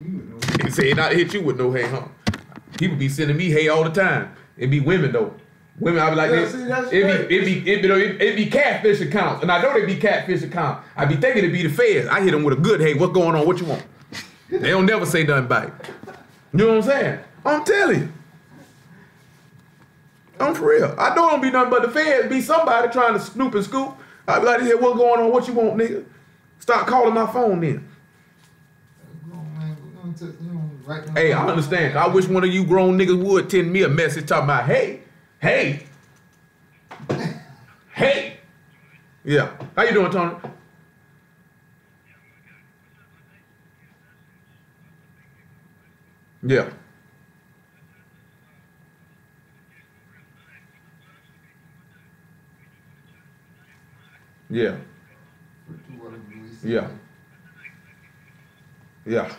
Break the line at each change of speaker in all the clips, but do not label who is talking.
He said not hit you with no hay, huh? People be sending me hay all the time. It be women though. Women, I be like, it be catfish accounts, and I know they be catfish accounts. I be thinking it be the feds. I hit them with a good, hey, what's going on? What you want? They don't never say nothing back. You know what I'm saying? I'm telling you. I'm for real. I know it don't be nothing but the feds. Be somebody trying to snoop and scoop. I be like, hey, what's going on? What you want, nigga? Start calling my phone then. Hey, I understand. I wish one of you grown niggas would send me a message talking about, hey. Yeah. How you doing, Tony? Yeah. Yeah. Yeah. Yeah.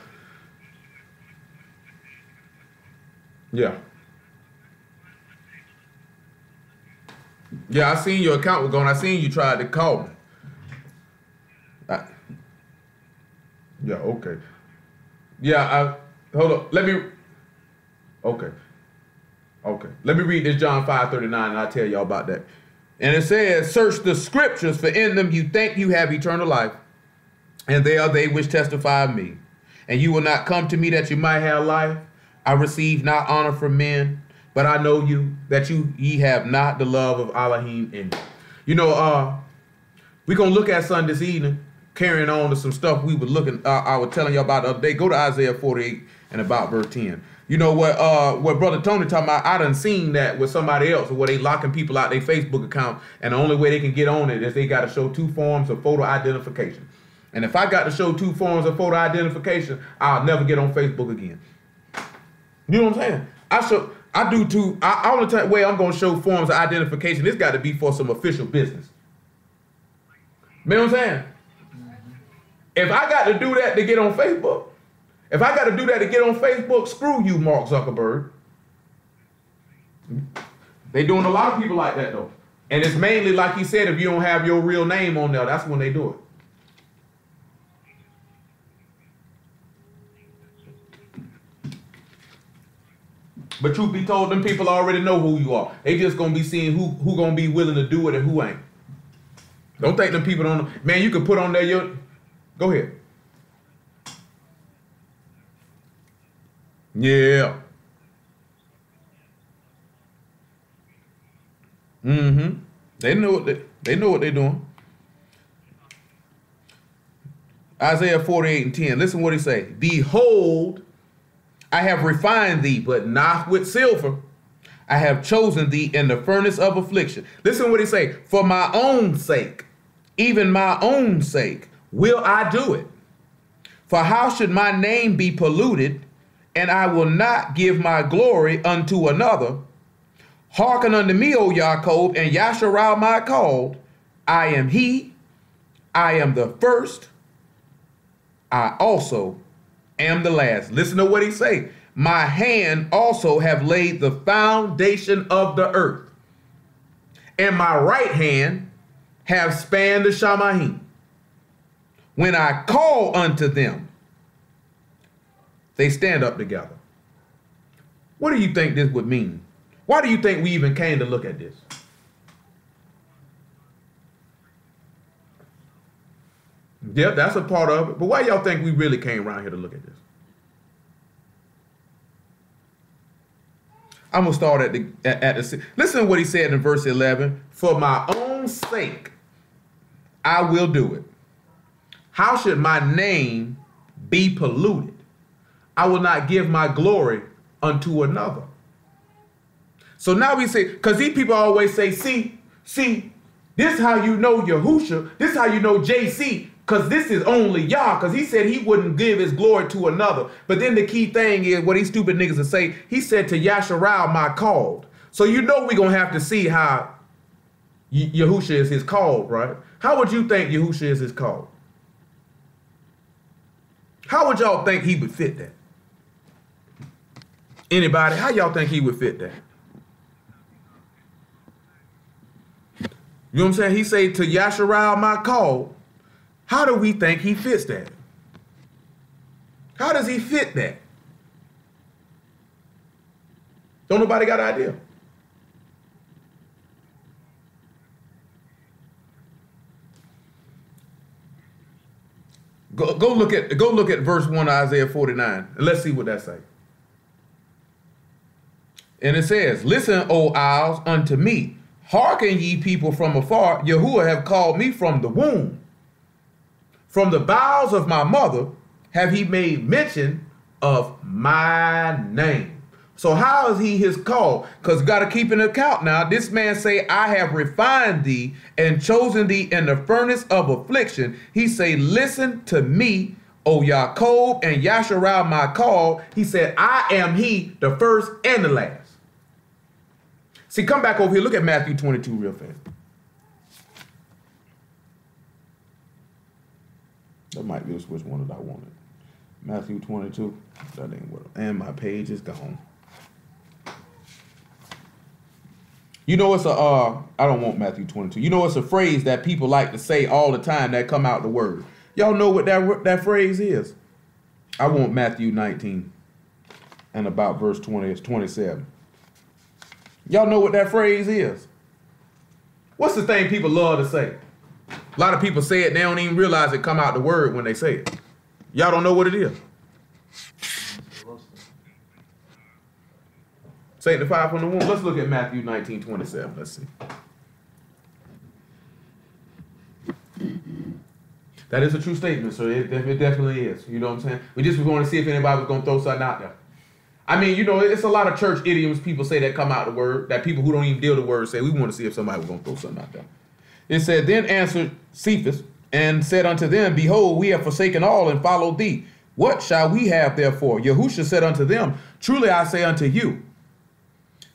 Yeah. Yeah, I seen your account was gone. I seen you tried to call me. Yeah, okay. Yeah, hold up. Okay. Let me read this John 5:39 and I'll tell y'all about that. And it says, search the scriptures, for in them you think you have eternal life, and they are they which testify of me. And you will not come to me that you might have life. I receive not honor from men, but I know you, that ye have not the love of Elohim in you. You know, we're going to look at something this evening, carrying on to some stuff we were looking, I was telling you about the other day. Go to Isaiah 48 and about verse 10. You know what Brother Tony talking about, I done seen that with somebody else, where they locking people out their Facebook account, and the only way they can get on it is they got to show 2 forms of photo identification. And if I got to show 2 forms of photo identification, I'll never get on Facebook again. You know what I'm saying? I do too. Only way I'm going to show forms of identification, it's got to be for some official business. You know what I'm saying? If I got to do that to get on Facebook, screw you, Mark Zuckerberg. They doing a lot of people like that though. And it's mainly, like he said, if you don't have your real name on there, that's when they do it. But truth be told, them people already know who you are. They just gonna be seeing who gonna be willing to do it and who ain't. Don't think them people don't. Man, you can put on there your. Go ahead. Yeah. Mm-hmm. They know what they're doing. Isaiah 48 and 10. Listen what he say. Behold, I have refined thee, but not with silver. I have chosen thee in the furnace of affliction. Listen what he say. For my own sake, even my own sake, will I do it. For how should my name be polluted, and I will not give my glory unto another? Hearken unto me, O Yaakov, and Yasharal my called. I am he, I am the first, I also am the last. Listen to what he say. My hand also have laid the foundation of the earth, and my right hand have spanned the Shamahim. When I call unto them, they stand up together. What do you think this would mean? Why do you think we even came to look at this? Yeah, that's a part of it. But why y'all think we really came around here to look at this? I'm going to start at the listen to what he said in verse 11. For my own sake, I will do it. How should my name be polluted? I will not give my glory unto another. So now we say, because these people always say, see, this is how you know Yahusha, this is how you know JC, because this is only Yah, because he said he wouldn't give his glory to another. But then the key thing is what these stupid niggas will say, he said to Yasharal my called. So you know we're going to have to see how Yahusha is his called, right? How would you think Yahusha is his called? How would y'all think he would fit that? Anybody, how y'all think he would fit that? You know what I'm saying? He say to Yasharal my call. How do we think he fits that? How does he fit that? Don't nobody got an idea. Go look at verse 1 of Isaiah 49, and let's see what that says. And it says, "Listen, O isles, unto me. Hearken, ye people from afar. Yahuwah have called me from the womb. From the bowels of my mother have he made mention of my name." So how is he his call? Because got to keep in account now. This man say, "I have refined thee and chosen thee in the furnace of affliction." He say, "Listen to me, O Yaakov and Yasharal my call." He said, "I am he, the first and the last." See, come back over here. Look at Matthew 22 real fast. That might be which one that I wanted. Matthew 22. That ain't what. And my page is gone. You know, it's I don't want Matthew 22. You know, it's a phrase that people like to say all the time that come out the word. Y'all know what that phrase is? I want Matthew 19 and about verse 27. Y'all know what that phrase is? What's the thing people love to say? A lot of people say it, they don't even realize it come out the word when they say it. Y'all don't know what it is. Sanctified from the womb. Let's look at Matthew 19:27. Let's see. That is a true statement, so it definitely is. You know what I'm saying? We just want to see if anybody was going to throw something out there. I mean, you know, it's a lot of church idioms people say that come out the word, that people who don't even deal the word say. We want to see if somebody was going to throw something out there. It said, "Then answered Cephas and said unto them, Behold, we have forsaken all and followed thee. What shall we have therefore? Yahushua said unto them, Truly I say unto you,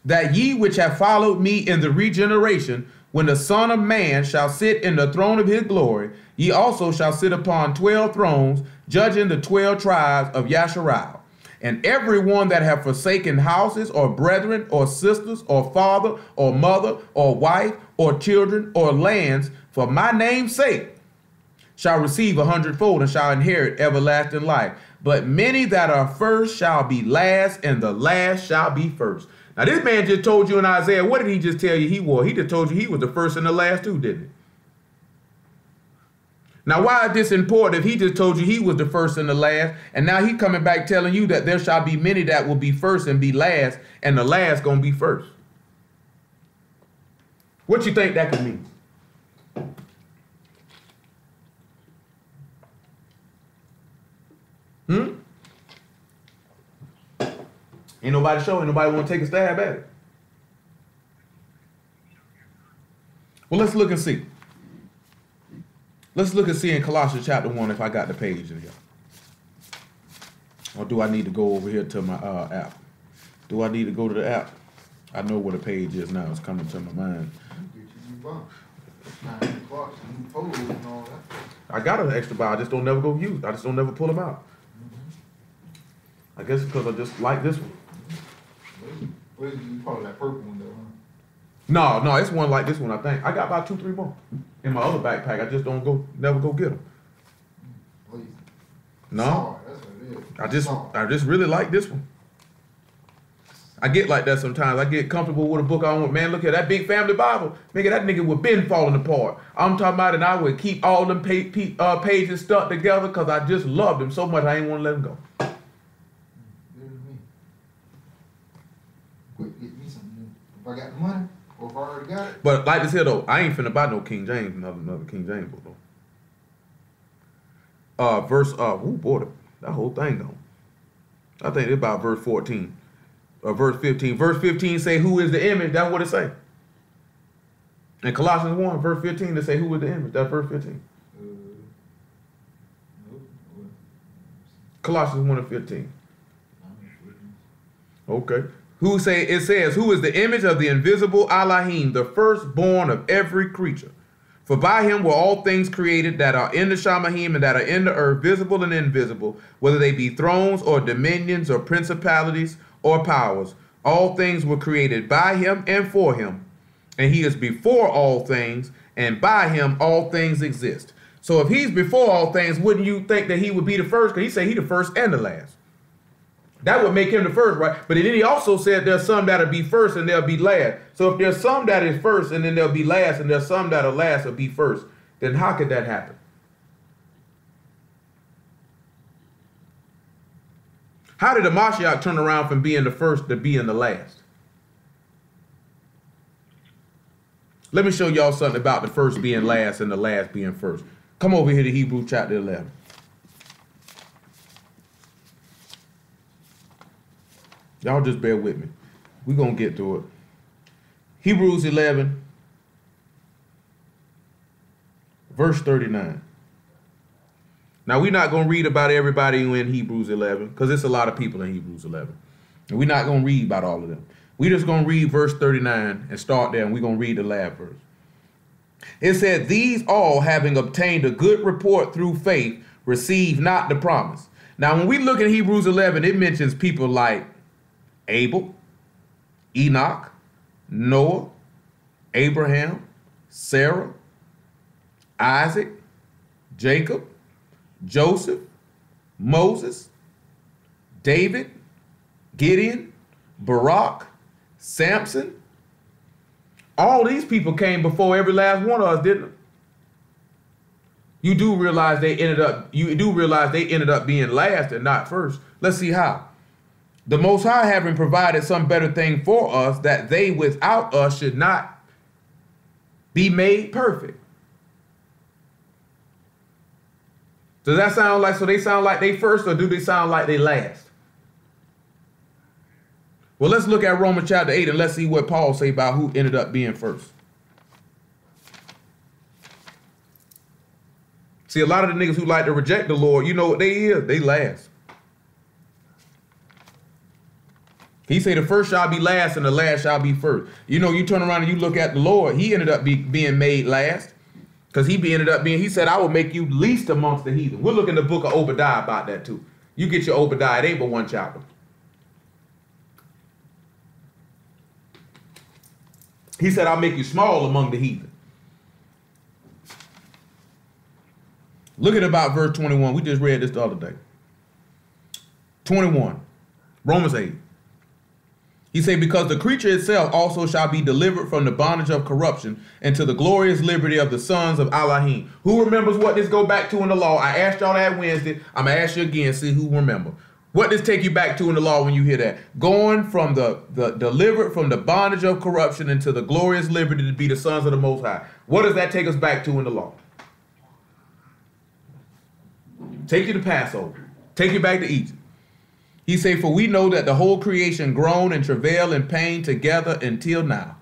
that ye which have followed me in the regeneration, when the Son of Man shall sit in the throne of his glory, ye also shall sit upon 12 thrones, judging the 12 tribes of Yasharal. And every one that have forsaken houses, or brethren, or sisters, or father, or mother, or wife, or children, or lands, for my name's sake, shall receive 100-fold and shall inherit everlasting life. But many that are first shall be last, and the last shall be first." Now this man just told you in Isaiah, what did he just tell you he was? He just told you he was the first and the last too, didn't he? Now why is this important if he just told you he was the first and the last, and now he coming back telling you that there shall be many that will be first and be last, and the last gonna be first? What you think that could mean? Ain't nobody showing. Nobody want to take a stab at it. Well, let's look and see. Let's look and see in Colossians chapter 1 if I got the page in here. Or do I need to go over here to my app? Do I need to go to the app? I know where the page is now. It's coming to my mind. I got an extra bar. I just don't never go use. I just don't never pull them out. I guess because I just like this one.
Well, you probably that purple one though, huh?
No, it's one like this one, I think. I got about 2-3 more in my other backpack. I just never go get them.
Please.
No,
Sorry, that's what it is.
I just really like this one. I get like that sometimes. I get comfortable with a book I want. Man, look at that big family Bible. Nigga, that nigga would been falling apart. I'm talking about it, and I would keep all them pages stuck together because I just loved them so much I ain't want to let them go.
Quick, get me something. If I got the money, or if I already got it.
But like this here though, I ain't finna buy no King James, another King James book though. Boy, that whole thing gone. I think it's about verse 14. Verse 15. Verse 15 say, who is the image? That's what it say. In Colossians 1, verse 15, they say, who is the image? That's verse 15. Colossians 1 and 15. Okay. It says, who is the image of the invisible Elohim, the firstborn of every creature. For by him were all things created that are in the Shamahim and that are in the earth, visible and invisible, whether they be thrones or dominions or principalities or powers. All things were created by him and for him. And he is before all things, and by him all things exist. So if he's before all things, wouldn't you think that he would be the first? Because he said he's the first and the last. That would make him the first, right? But then he also said there's some that'll be first and they'll be last. So if there's some that is first and then they'll be last, and there's some that'll last or be first, then how could that happen? How did the Mashiach turn around from being the first to being the last? Let me show y'all something about the first being last and the last being first. Come over here to Hebrews chapter 11. Y'all just bear with me. We're going to get through it. Hebrews 11, verse 39. Now, we're not going to read about everybody in Hebrews 11 because there's a lot of people in Hebrews 11. And we're not going to read about all of them. We're just going to read verse 39 and start there, and we're going to read the last verse. It said, these all, having obtained a good report through faith, receive not the promise. Now, when we look at Hebrews 11, it mentions people like Abel, Enoch, Noah, Abraham, Sarah, Isaac, Jacob, Joseph, Moses, David, Gideon, Barak, Samson. All these people came before every last one of us, didn't they? You do realize they ended up being last and not first. Let's see how. The Most High having provided some better thing for us, that they without us should not be made perfect. Does that sound like, so they sound like they first, or do they sound like they last? Well, let's look at Romans chapter 8 and let's see what Paul say about who ended up being first. See, a lot of the niggas who like to reject the Lord, you know what they is? They last. He say the first shall be last and the last shall be first. You know, you turn around and you look at the Lord, he ended up being made last. Because he said, I will make you least amongst the heathen. We'll look in the book of Obadiah about that too. You get your Obadiah, it ain't but one chapter. He said, I'll make you small among the heathen. Look at about verse 21. We just read this the other day. 21, Romans 8. He said, because the creature itself also shall be delivered from the bondage of corruption into the glorious liberty of the sons of Elohim. Who remembers what this go back to in the law? I asked y'all that Wednesday. I'm going to ask you again, see who remember. What does take you back to in the law when you hear that? Going from the delivered from the bondage of corruption into the glorious liberty to be the sons of the Most High. What does that take us back to in the law? Take you to Passover. Take you back to Egypt. He say, for we know that the whole creation groan and travail and pain together until now.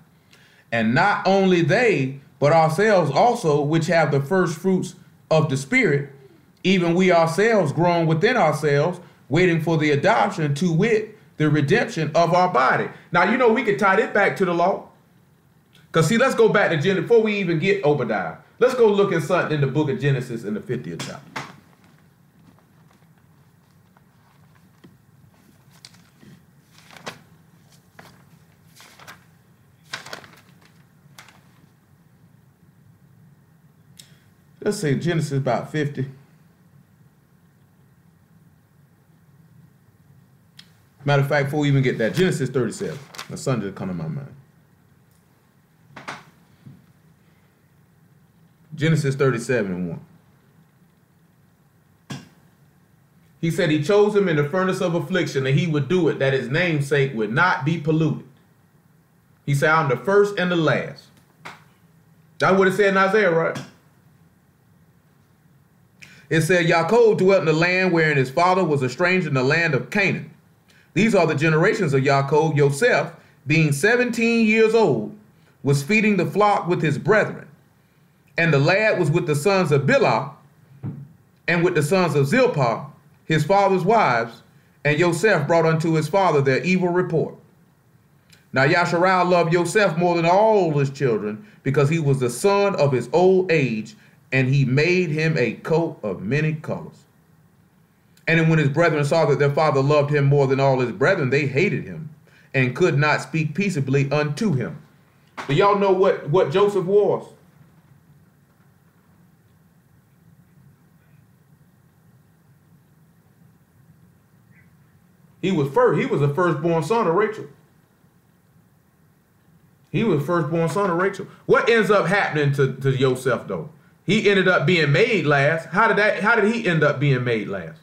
And not only they, but ourselves also, which have the first fruits of the Spirit, even we ourselves groan within ourselves, waiting for the adoption, to wit, the redemption of our body. Now, you know, we could tie this back to the law. Because, see, let's go back to Genesis. Before we even get Obadiah, let's go look at something in the book of Genesis in the 50th chapter. Let's say Genesis about 50. Matter of fact, before we even get that, Genesis 37. The sun just come to my mind. Genesis 37:1. He said he chose him in the furnace of affliction, and he would do it that his name's sake would not be polluted. He said, I'm the first and the last. That's what it said in Isaiah, right? It said, Yaakov dwelt in the land wherein his father was a stranger in the land of Canaan. These are the generations of Yaakov. Yosef, being 17 years old, was feeding the flock with his brethren. And the lad was with the sons of Bilhah and with the sons of Zilpah, his father's wives. And Yosef brought unto his father their evil report. Now Yasharal loved Yosef more than all his children, because he was the son of his old age, and he made him a coat of many colors. And then when his brethren saw that their father loved him more than all his brethren, they hated him and could not speak peaceably unto him. Do y'all know what Joseph was? He was first. He was the firstborn son of Rachel. He was the firstborn son of Rachel. What ends up happening to Joseph though? He ended up being made last. How did he end up being made last?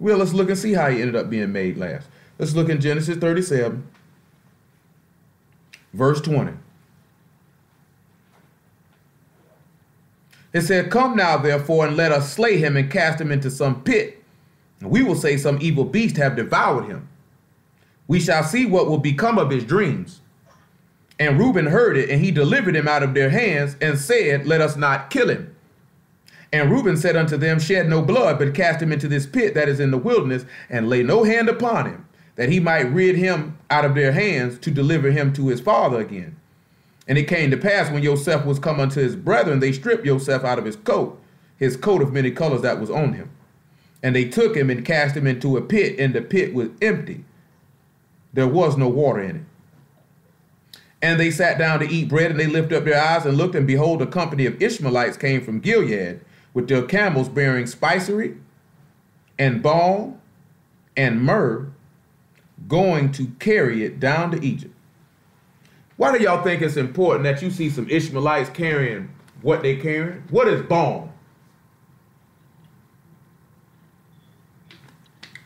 Well, let's look and see how he ended up being made last. Let's look in Genesis 37, verse 20. It said, "Come now, therefore, and let us slay him and cast him into some pit. And we will say some evil beast have devoured him. We shall see what will become of his dreams." And Reuben heard it, and he delivered him out of their hands and said, "Let us not kill him." And Reuben said unto them, "Shed no blood, but cast him into this pit that is in the wilderness, and lay no hand upon him, that he might rid him out of their hands to deliver him to his father again." And it came to pass, when Joseph was come unto his brethren, they stripped Joseph out of his coat of many colors that was on him. And they took him and cast him into a pit, and the pit was empty. There was no water in it. And they sat down to eat bread, and they lifted up their eyes and looked, and behold, a company of Ishmaelites came from Gilead, with their camels bearing spicery and balm and myrrh, going to carry it down to Egypt. Why do y'all think it's important that you see some Ishmaelites carrying what they carrying? What is balm?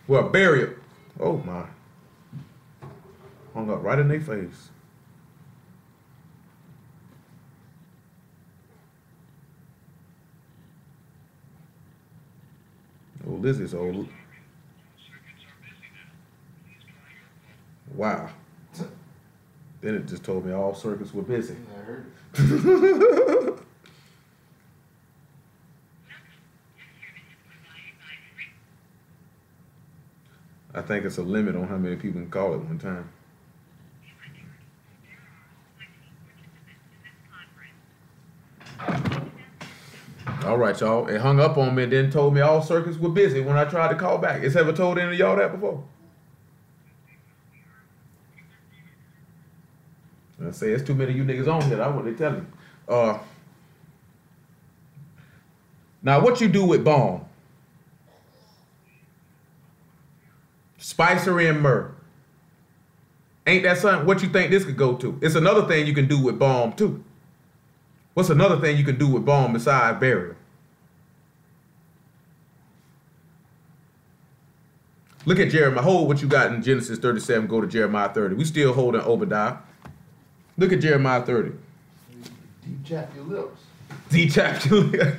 Well, burial. Oh my. Hung up right in their face. Oh, this is old. Wow. Then it just told me all circuits were busy.
Yeah, I heard it.
I think it's a limit on how many people can call at one time. All right, y'all. It hung up on me and then told me all circuits were busy when I tried to call back. It's ever told any of y'all that before? I say it's too many of you niggas on here. I want to tell you. Now, what you do with balm? Spicery and myrrh. Ain't that something? What you think this could go to? It's another thing you can do with balm too. What's another thing you can do with balm besides burial? Look at Jeremiah. Hold what you got in Genesis 37. Go to Jeremiah 30. We still holding Obadiah. Look at Jeremiah 30.
You chap your lips.
Detach your lips.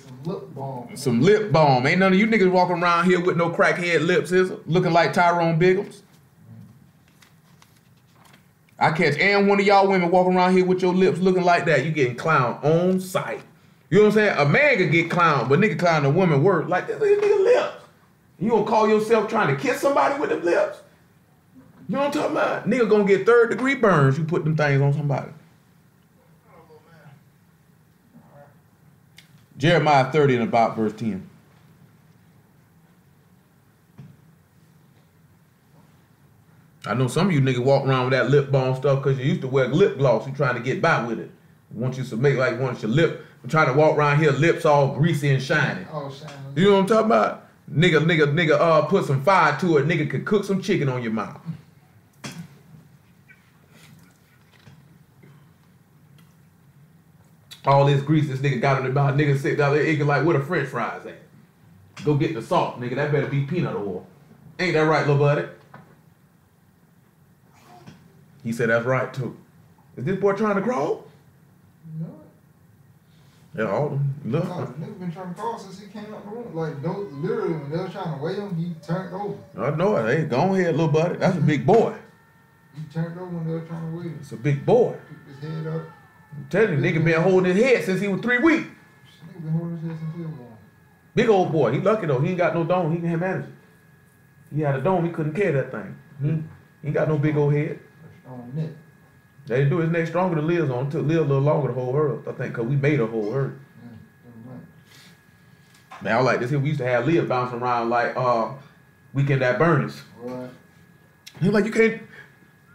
Some lip balm.
Some lip balm. Ain't none of you niggas walking around here with no crackhead lips, is it? Looking like Tyrone Biggums. I catch and one of y'all women walking around here with your lips looking like that. You getting clowned on sight. You know what I'm saying? A man could get clowned, but nigga clown a woman word like this. Look at nigga lips. You gonna call yourself trying to kiss somebody with them lips? You know what I'm talking about? Nigga gonna get 3rd-degree burns. You put them things on somebody. Jeremiah 30 and about verse 10. I know some of you niggas walk around with that lip balm stuff because you used to wear lip gloss. You trying to get by with it. Want you to make like once your lip, trying to walk around here, lips all greasy and shiny.
Oh, shiny.
You know what I'm talking about? Nigga, put some fire to it. Nigga could cook some chicken on your mouth. All this grease this nigga got on the mouth. Nigga sit down there eating like where the french fries at. Go get the salt, nigga. That better be peanut oil. Ain't that right, little buddy? He said that's right too. Is this boy trying to crawl?
No.
Yeah, all them. Look.
No, the nigga been trying to crawl since he came out the room. Like, literally, when they was trying to weigh him, he turned over.
I know it. Hey, go ahead, little buddy. That's a big boy.
He turned over when they were trying to weigh him.
It's a big boy.
Picked his head up.
I'm telling you, nigga been holding his head since he was 3 weeks.
Nigga been holding his head since he was born.
Big old boy. He lucky though. He ain't got no dome. He can manage it. He had a dome. He couldn't carry that thing. He ain't got no big old head.
On neck.
They do his neck stronger to live on. It took Liv a little longer to hold earth. I think because we made a whole earth. Man, I like this here. We used to have Liv bouncing around like Weekend at Bernie's.
Right.
He was like, you can't.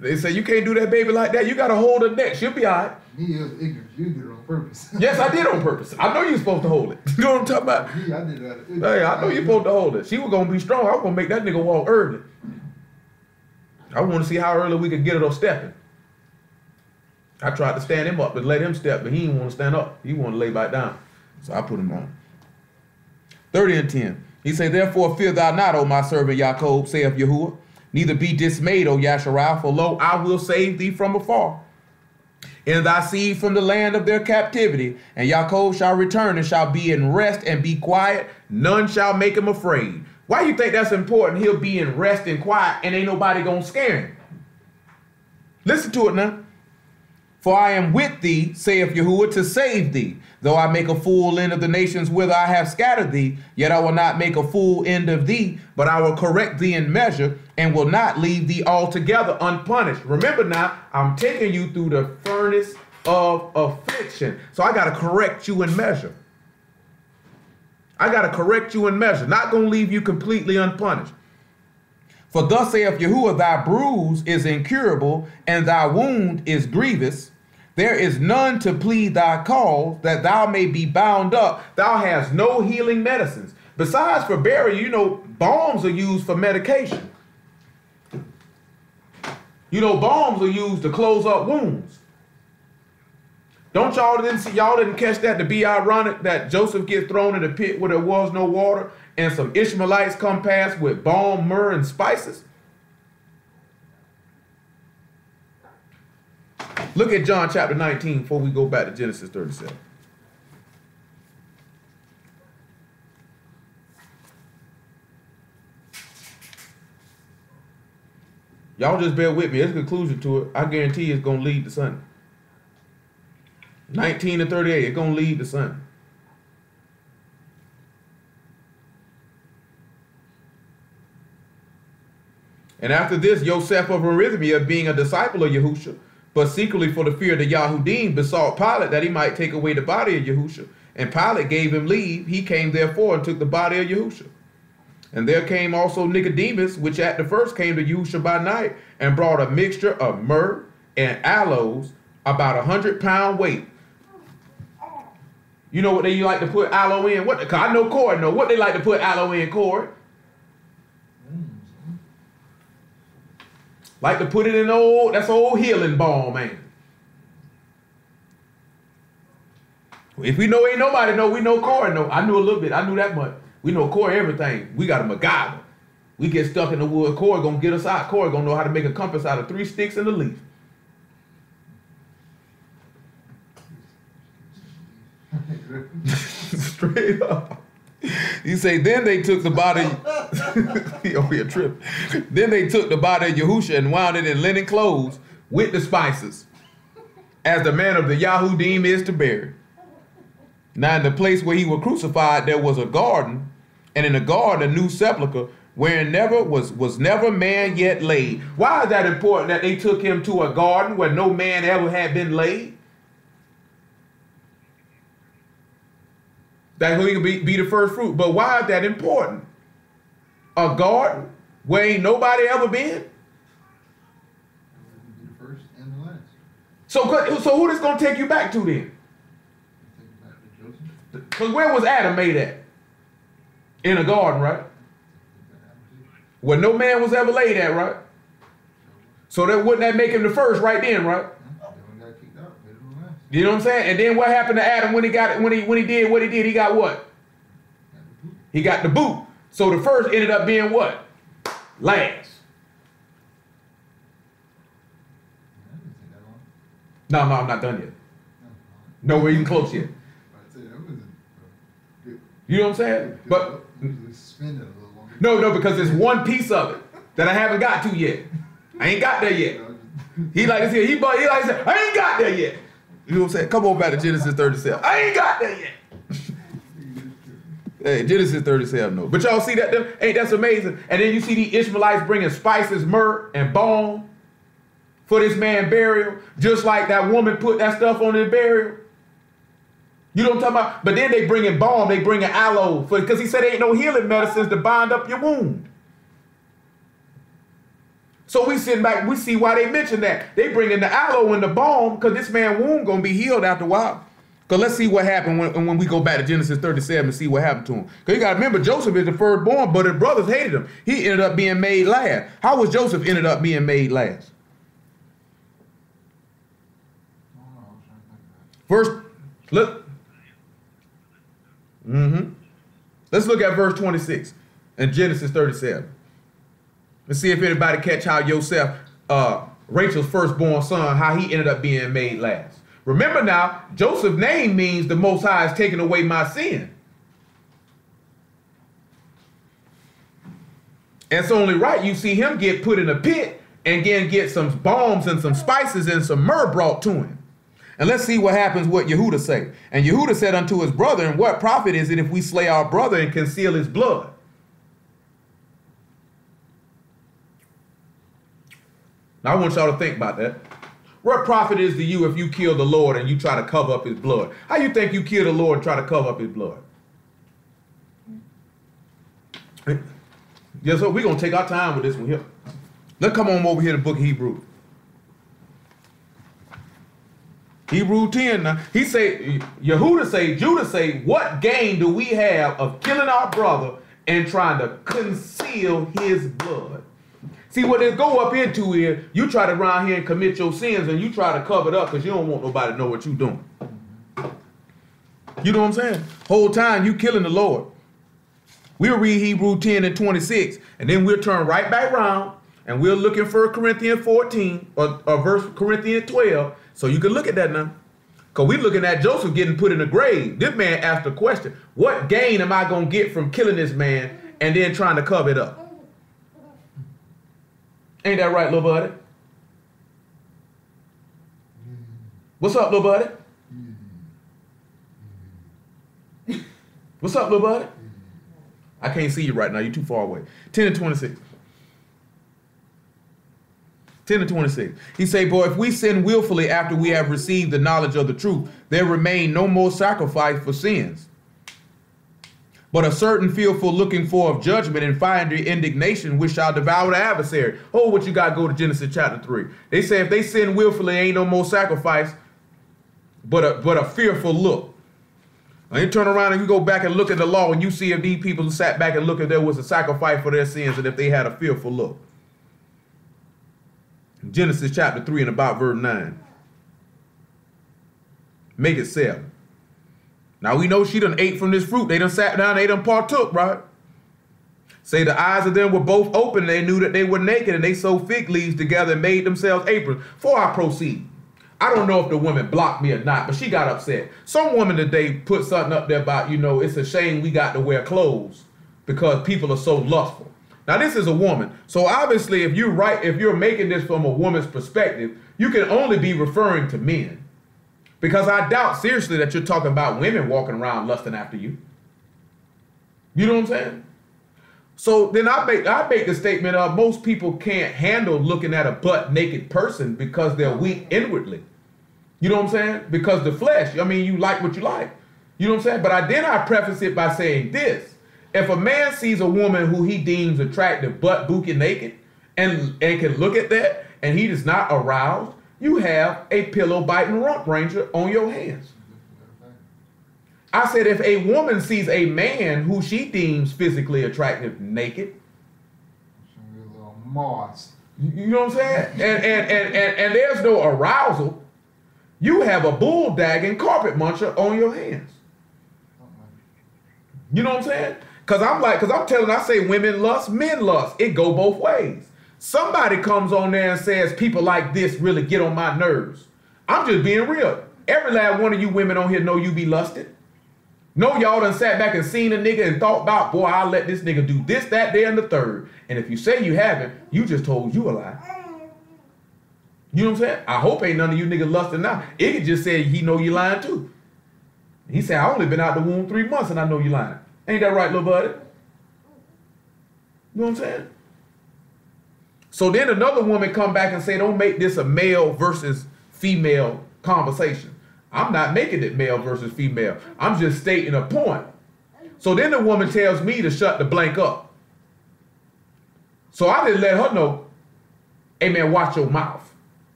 They say you can't do that baby like that. You got to hold her neck. She'll be all right.
Me, it was ignorance. You did it on purpose.
Yes, I did on purpose. I know you're supposed to hold it. You know what I'm talking about?
Me, I did that.
Hey, I know you're supposed to hold it. She was going to be strong. I was going to make that nigga walk early. I want to see how early we could get it on stepping. I tried to stand him up and let him step, but he didn't want to stand up. He wanted to lay back down. So I put him on. 30 and 10. He said, therefore fear thou not, O my servant Jacob, saith Yahuwah. Neither be dismayed, O Yasharal, for lo, I will save thee from afar, and thy seed from the land of their captivity. And Jacob shall return and shall be in rest and be quiet. None shall make him afraid. Why you think that's important? He'll be in rest and quiet, and ain't nobody gonna scare him. Listen to it now. For I am with thee, saith Yahuwah, to save thee. Though I make a full end of the nations whither I have scattered thee, yet I will not make a full end of thee, but I will correct thee in measure, and will not leave thee altogether unpunished. Remember now, I'm taking you through the furnace of affliction. So I got to correct you in measure. I got to correct you in measure. Not going to leave you completely unpunished. For thus saith Yahuwah, thy bruise is incurable, and thy wound is grievous. There is none to plead thy cause, that thou may be bound up. Thou hast no healing medicines. Besides for burial, you know, balms are used for medication. You know, balms are used to close up wounds. Don't y'all didn't catch that to be ironic that Joseph gets thrown in a pit where there was no water and some Ishmaelites come past with balm, myrrh, and spices? Look at John chapter 19 before we go back to Genesis 37. Y'all just bear with me. There's a conclusion to it. I guarantee you it's going to lead to Sunday. 19 and 38, it's going to lead to Sunday. And after this, Yosef of Arimathea, being a disciple of Yahusha, but secretly for the fear of the Yahudim, besought Pilate that he might take away the body of Yahusha. And Pilate gave him leave. He came therefore and took the body of Yahusha. And there came also Nicodemus, which at the first came to Yahusha by night, and brought a mixture of myrrh and aloes, about 100 pound weight. You know what they like to put aloe in? What? Cause I know Corey know what they like to put aloe in, Corey. Like to put it in that's old healing balm, man. If we know ain't nobody know, we know Corey know. I knew a little bit. I knew that much. We know Corey everything. We got a MacGyver. We get stuck in the wood. Corey gonna get us out. Corey gonna know how to make a compass out of 3 sticks and a leaf. Straight up. You say, then they took the body. He over here tripping. Then they took the body of Yahusha and wound it in linen clothes with the spices, as the man of the Yahudim is to bury. Now in the place where he was crucified, there was a garden, and in the garden a new sepulchre, wherein never was never man yet laid. Why is that important that they took him to a garden where no man ever had been laid? That he could be the first fruit. But why is that important? A garden where ain't nobody ever been?
The first and the last.
So who this gonna take you back to then?
Take back to Joseph.
Because where was Adam made at? In a garden, right? Where no man was ever laid at, right? So wouldn't that make him the first right then, right? You know what I'm saying? And then what happened to Adam when he got when he did what he did? He got what? He got the boot. So the first ended up being what? Last. No, I'm not done yet. No, we're even close yet. You know what I'm saying? But no, because there's one piece of it that I haven't got to yet. I ain't got there yet. He like to say, he like to say, I ain't got there yet. You know what I'm saying? Come on back to Genesis 37. I ain't got there yet. Hey, Genesis 37, no. But y'all see that? Ain't that's amazing? And then you see the Ishmaelites bringing spices, myrrh, and balm for this man's burial, just like that woman put that stuff on his burial. You know what I'm talking about? But then they bring in balm, they bring in aloe, because he said there ain't no healing medicines to bind up your wound. So we sitting back, we see why they mention that. They bring in the aloe and the balm because this man's wound going to be healed after a while. Because let's see what happened when we go back to Genesis 37 and see what happened to him. Because you got to remember, Joseph is the firstborn, but his brothers hated him. He ended up being made last. How was Joseph ended up being made last? First, look. Let's look at verse 26 in Genesis 37. Let's see if anybody catch how Joseph, Rachel's firstborn son, how he ended up being made last. Remember now, Joseph's name means the Most High has taken away my sin. And it's only right you see him get put in a pit and again get some balms and some spices and some myrrh brought to him. And let's see what happens what Yehuda say. And Yehuda said unto his brother, and what profit is it if we slay our brother and conceal his blood? Now I want y'all to think about that. What profit is to you if you kill the Lord and you try to cover up his blood? How you think you kill the Lord and try to cover up his blood? Yes, so we're going to take our time with this one here. Let's come on over here to the book of Hebrews. Hebrews 10 now. He say, Yehuda say, Judah say, what gain do we have of killing our brother and trying to conceal his blood? See, what they go up into is, you try to run here and commit your sins and you try to cover it up because you don't want nobody to know what you're doing. You know what I'm saying? Whole time you killing the Lord. We'll read Hebrews 10 and 26, and then we'll turn right back around and we'll look in 1 Corinthians 14 or verse Corinthians 12. So you can look at that now. Because we're looking at Joseph getting put in the grave. This man asked the question, what gain am I going to get from killing this man and then trying to cover it up? Ain't that right, little buddy? What's up, little buddy? What's up, little buddy? I can't see you right now. You're too far away. 10 and 26. 10 and 26. He say, boy, if we sin willfully after we have received the knowledge of the truth, there remain no more sacrifice for sins, but a certain fearful looking for of judgment and fiery indignation which shall devour the adversary. Oh, what you got to go to Genesis chapter 3. They say if they sin willfully, ain't no more sacrifice, but a fearful look. And you turn around and you go back and look at the law and you see if these people sat back and look if there was a sacrifice for their sins and if they had a fearful look. Genesis chapter 3 and about verse 9. Make it 7. Now we know she done ate from this fruit. They done sat down, they done partook, right? Say the eyes of them were both open. They knew that they were naked and they sewed fig leaves together and made themselves aprons. Before I proceed, I don't know if the woman blocked me or not, but she got upset. Some woman today put something up there about, you know, it's a shame we got to wear clothes because people are so lustful. Now this is a woman. So obviously if you're making this from a woman's perspective, you can only be referring to men. Because I doubt seriously that you're talking about women walking around lusting after you. You know what I'm saying? So then I make the statement of most people can't handle looking at a butt naked person because they're weak inwardly. You know what I'm saying? Because the flesh, I mean, you like what you like. You know what I'm saying? But I preface it by saying this. If a man sees a woman who he deems attractive, butt bookie naked, and can look at that, and he is not aroused, you have a pillow biting rump ranger on your hands. I said if a woman sees a man who she deems physically attractive naked,
a little moss.
You know what I'm saying? And there's no arousal, you have a bull dagging carpet muncher on your hands. You know what I'm saying? Because I say women lust, men lust. It go both ways. Somebody comes on there and says people like this really get on my nerves. I'm just being real. Every last one of you women on here know you be lusted. Know y'all done sat back and seen a nigga and thought about, boy, I'll let this nigga do this, that, there, and the third. And if you say you haven't, you just told you a lie. You know what I'm saying? I hope ain't none of you niggas lusting now. It could just say he know you lying too. He said, I only been out the womb 3 months and I know you lying. Ain't that right, little buddy? You know what I'm saying? So then another woman come back and say, don't make this a male versus female conversation. I'm not making it male versus female. I'm just stating a point. So then the woman tells me to shut the blank up. So I didn't let her know Hey man, watch your mouth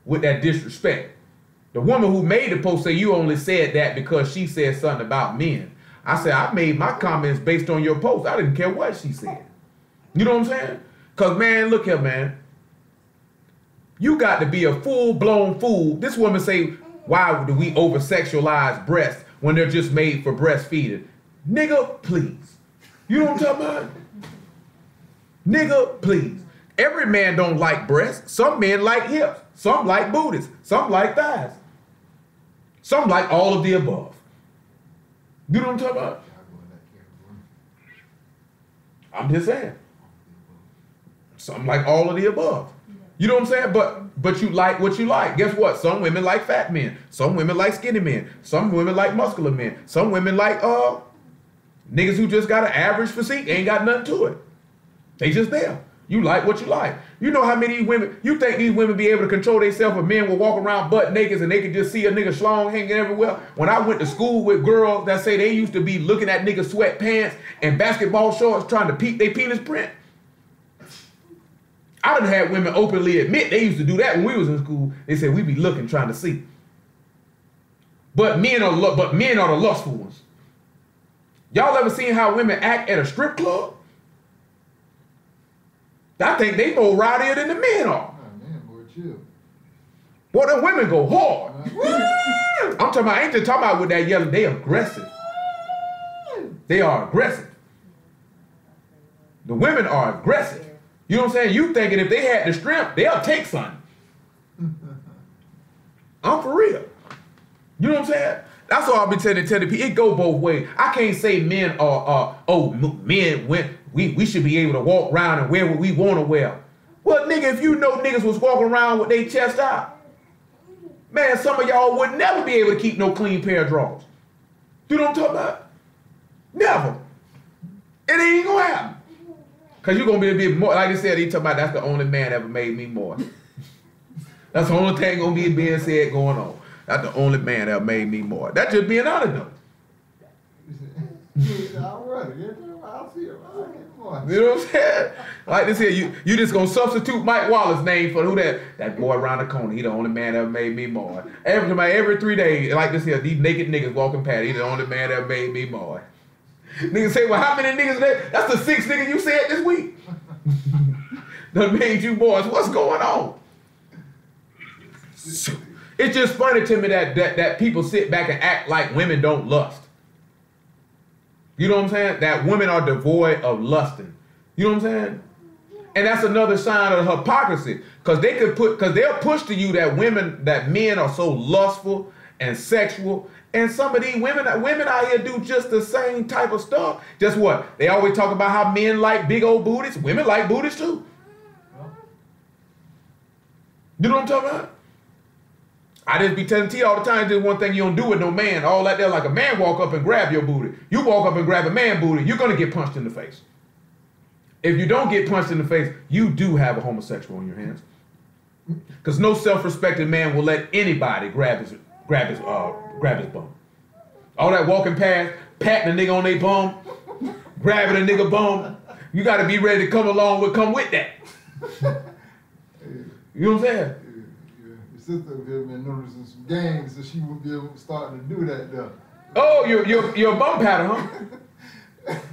with that disrespect. The woman who made the post say you only said that because she said something about men. I said, I made my comments based on your post. I didn't care what she said. You know what I'm saying? Because, man, look here, man. You got to be a full-blown fool. This woman say, why do we over-sexualize breasts when they're just made for breastfeeding? Nigga, please. You know what I'm talking about? Nigga, please. Every man don't like breasts. Some men like hips. Some like booties. Some like thighs. Some like all of the above. You know what I'm talking about? I'm just saying. Some like all of the above. You know what I'm saying? But you like what you like. Guess what? Some women like fat men. Some women like skinny men. Some women like muscular men. Some women like niggas who just got an average physique, ain't got nothing to it. They just there. You like what you like. You know how many women, you think these women be able to control themselves if men will walk around butt naked and they can just see a nigga schlong hanging everywhere? When I went to school with girls that say they used to be looking at niggas sweatpants and basketball shorts trying to peep their penis print. I done had women openly admit they used to do that when we was in school. They said we be looking trying to see. But men are the lustful ones. Y'all ever seen how women act at a strip club? I think they more rowdier than the men are.
Oh, man, boy, chill.
Boy, them women go hard. I'm talking about, I ain't just talking about with that yelling, they aggressive. They are aggressive. The women are aggressive. You know what I'm saying? You thinking if they had the strength, they'll take something. I'm for real. You know what I'm saying? That's all I've been telling people. It go both ways. I can't say men are, we should be able to walk around and wear what we want to wear. Well, nigga, if you know niggas was walking around with their chest out, man, some of y'all would never be able to keep no clean pair of drawers. You know what I'm talking about? Never. It ain't gonna happen. Because you're going to be a bit more, like I said, he talking about that's the only man ever made me more. That's the only thing going to be being said going on. That's the only man that made me more. That's just being honest though.
You know what
I'm saying? Like this here, you just gonna substitute Mike Wallace's name for who that boy around the corner. He the only man that ever made me more. Every 3 days, like this here, these naked niggas walking past. He the only man that made me more. Niggas say, well, how many niggas there? That's the 6 niggas you said this week. Done made you boys. What's going on? It's just funny to me that people sit back and act like women don't lust. You know what I'm saying? That women are devoid of lusting. You know what I'm saying? And that's another sign of hypocrisy. Because they'll push to you that men are so lustful and sexual. And some of these women out here do just the same type of stuff. Just what? They always talk about how men like big old booties. Women like booties too. You know what I'm talking about? I just be telling T all the time, just one thing you don't do with no man. All that there, like a man walk up and grab your booty. You walk up and grab a man booty, you're going to get punched in the face. If you don't get punched in the face, you do have a homosexual on your hands. Because no self-respecting man will let anybody grab his bum. All that walking past, patting a nigga on their bum, grabbing a nigga bum, you got to be ready to come with that. You know what I'm saying?
Sister over here been noticing some games, so she will be starting to do that though.
Oh, you're a bum patter, huh?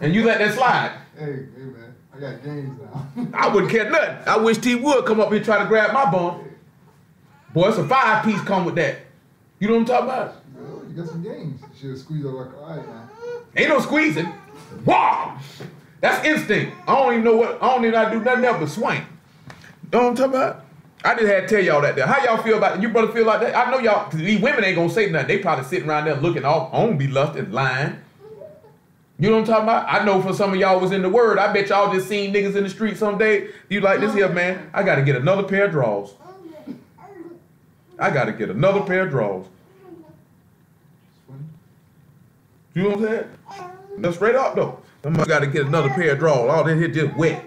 And you let that slide.
Hey man, I got games now.
I wouldn't care nothing. I wish T would come up here and try to grab my bum. Boy, it's a 5-piece come with that. You know what I'm talking about?
Well, you got some games. She'll squeeze her like, all right now.
Ain't no squeezing. Wow! That's instinct. I don't even know how to do nothing else but swing. You know what I'm talking about? I just had to tell y'all that there. How y'all feel about it? You brother feel like that? I know y'all, cause these women ain't gonna say nothing. They probably sitting around there looking off. I don't be lusting, lying. You know what I'm talking about? I know for some of y'all was in the word. I bet y'all just seen niggas in the street someday. You like this here, man? I gotta get another pair of drawers. I gotta get another pair of drawers. You know what I'm saying? No, straight up though. I gotta get another pair of drawers. All this here just wet.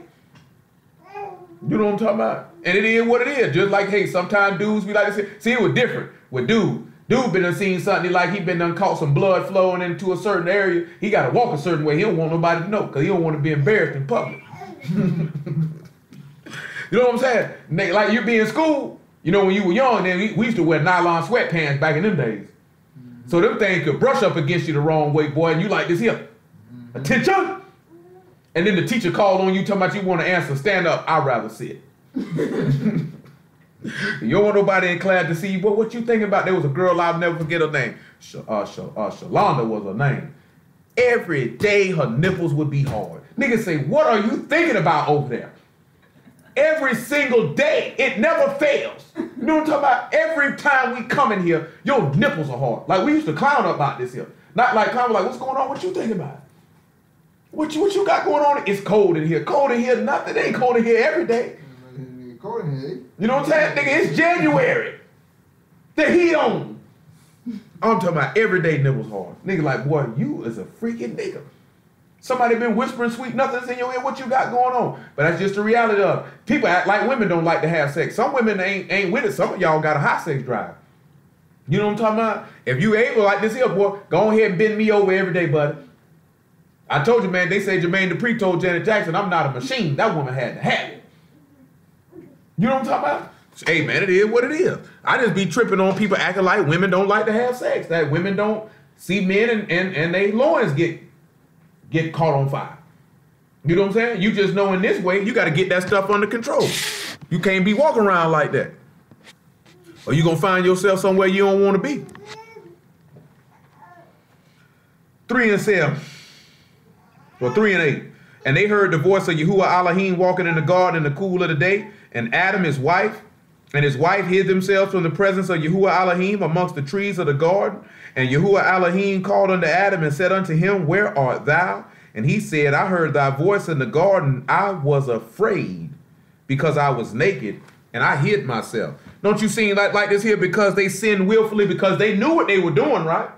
You know what I'm talking about? And it is what it is. Just like, hey, sometimes dudes be like this. See, it was different with dude. Dude been done seen something like he been done caught some blood flowing into a certain area. He got to walk a certain way. He don't want nobody to know because he don't want to be embarrassed in public. You know what I'm saying? Like you be in school, you know, when you were young, then we used to wear nylon sweatpants back in them days. So them things could brush up against you the wrong way, boy, and you like this here. Attention! And then the teacher called on you talking about you want to answer, stand up, I'd rather sit. You don't want nobody in class to see you. What you thinking about? There was a girl, I'll never forget her name. Shalonda was her name. Every day her nipples would be hard. Niggas say, what are you thinking about over there? Every single day, it never fails. You know what I'm talking about? Every time we come in here, your nipples are hard. Like we used to clown about this here. Not like clown, like what's going on? What you thinking about? What you got going on? It's cold in here. Cold in here, nothing. It ain't cold in here every day.
Cold in here.
You know what I'm saying? Nigga, it's January. The heat on. I'm talking about everyday nipples hard. Nigga like, boy, you is a freaking nigga. Somebody been whispering sweet nothings in your ear. What you got going on? But that's just the reality of it. People act like women don't like to have sex. Some women ain't with it. Some of y'all got a high sex drive. You know what I'm talking about? If you able like this here, boy, go ahead and bend me over every day, buddy. I told you, man, they say Jermaine Dupri told Janet Jackson, I'm not a machine. That woman had to have it. You know what I'm talking about? Hey, man, it is what it is. I just be tripping on people acting like women don't like to have sex. That women don't see men and they loins get caught on fire. You know what I'm saying? You just know in this way, you got to get that stuff under control. You can't be walking around like that. Or you're going to find yourself somewhere you don't want to be. 3 and 7. Or 3 and 8. And they heard the voice of Yahuwah Elohim walking in the garden in the cool of the day. And Adam, his wife, and his wife hid themselves from the presence of Yahuwah Elohim amongst the trees of the garden. And Yahuwah Elohim called unto Adam and said unto him, where art thou? And he said, I heard thy voice in the garden. I was afraid because I was naked and I hid myself. Don't you see like this here? Because they sinned willfully, because they knew what they were doing, right?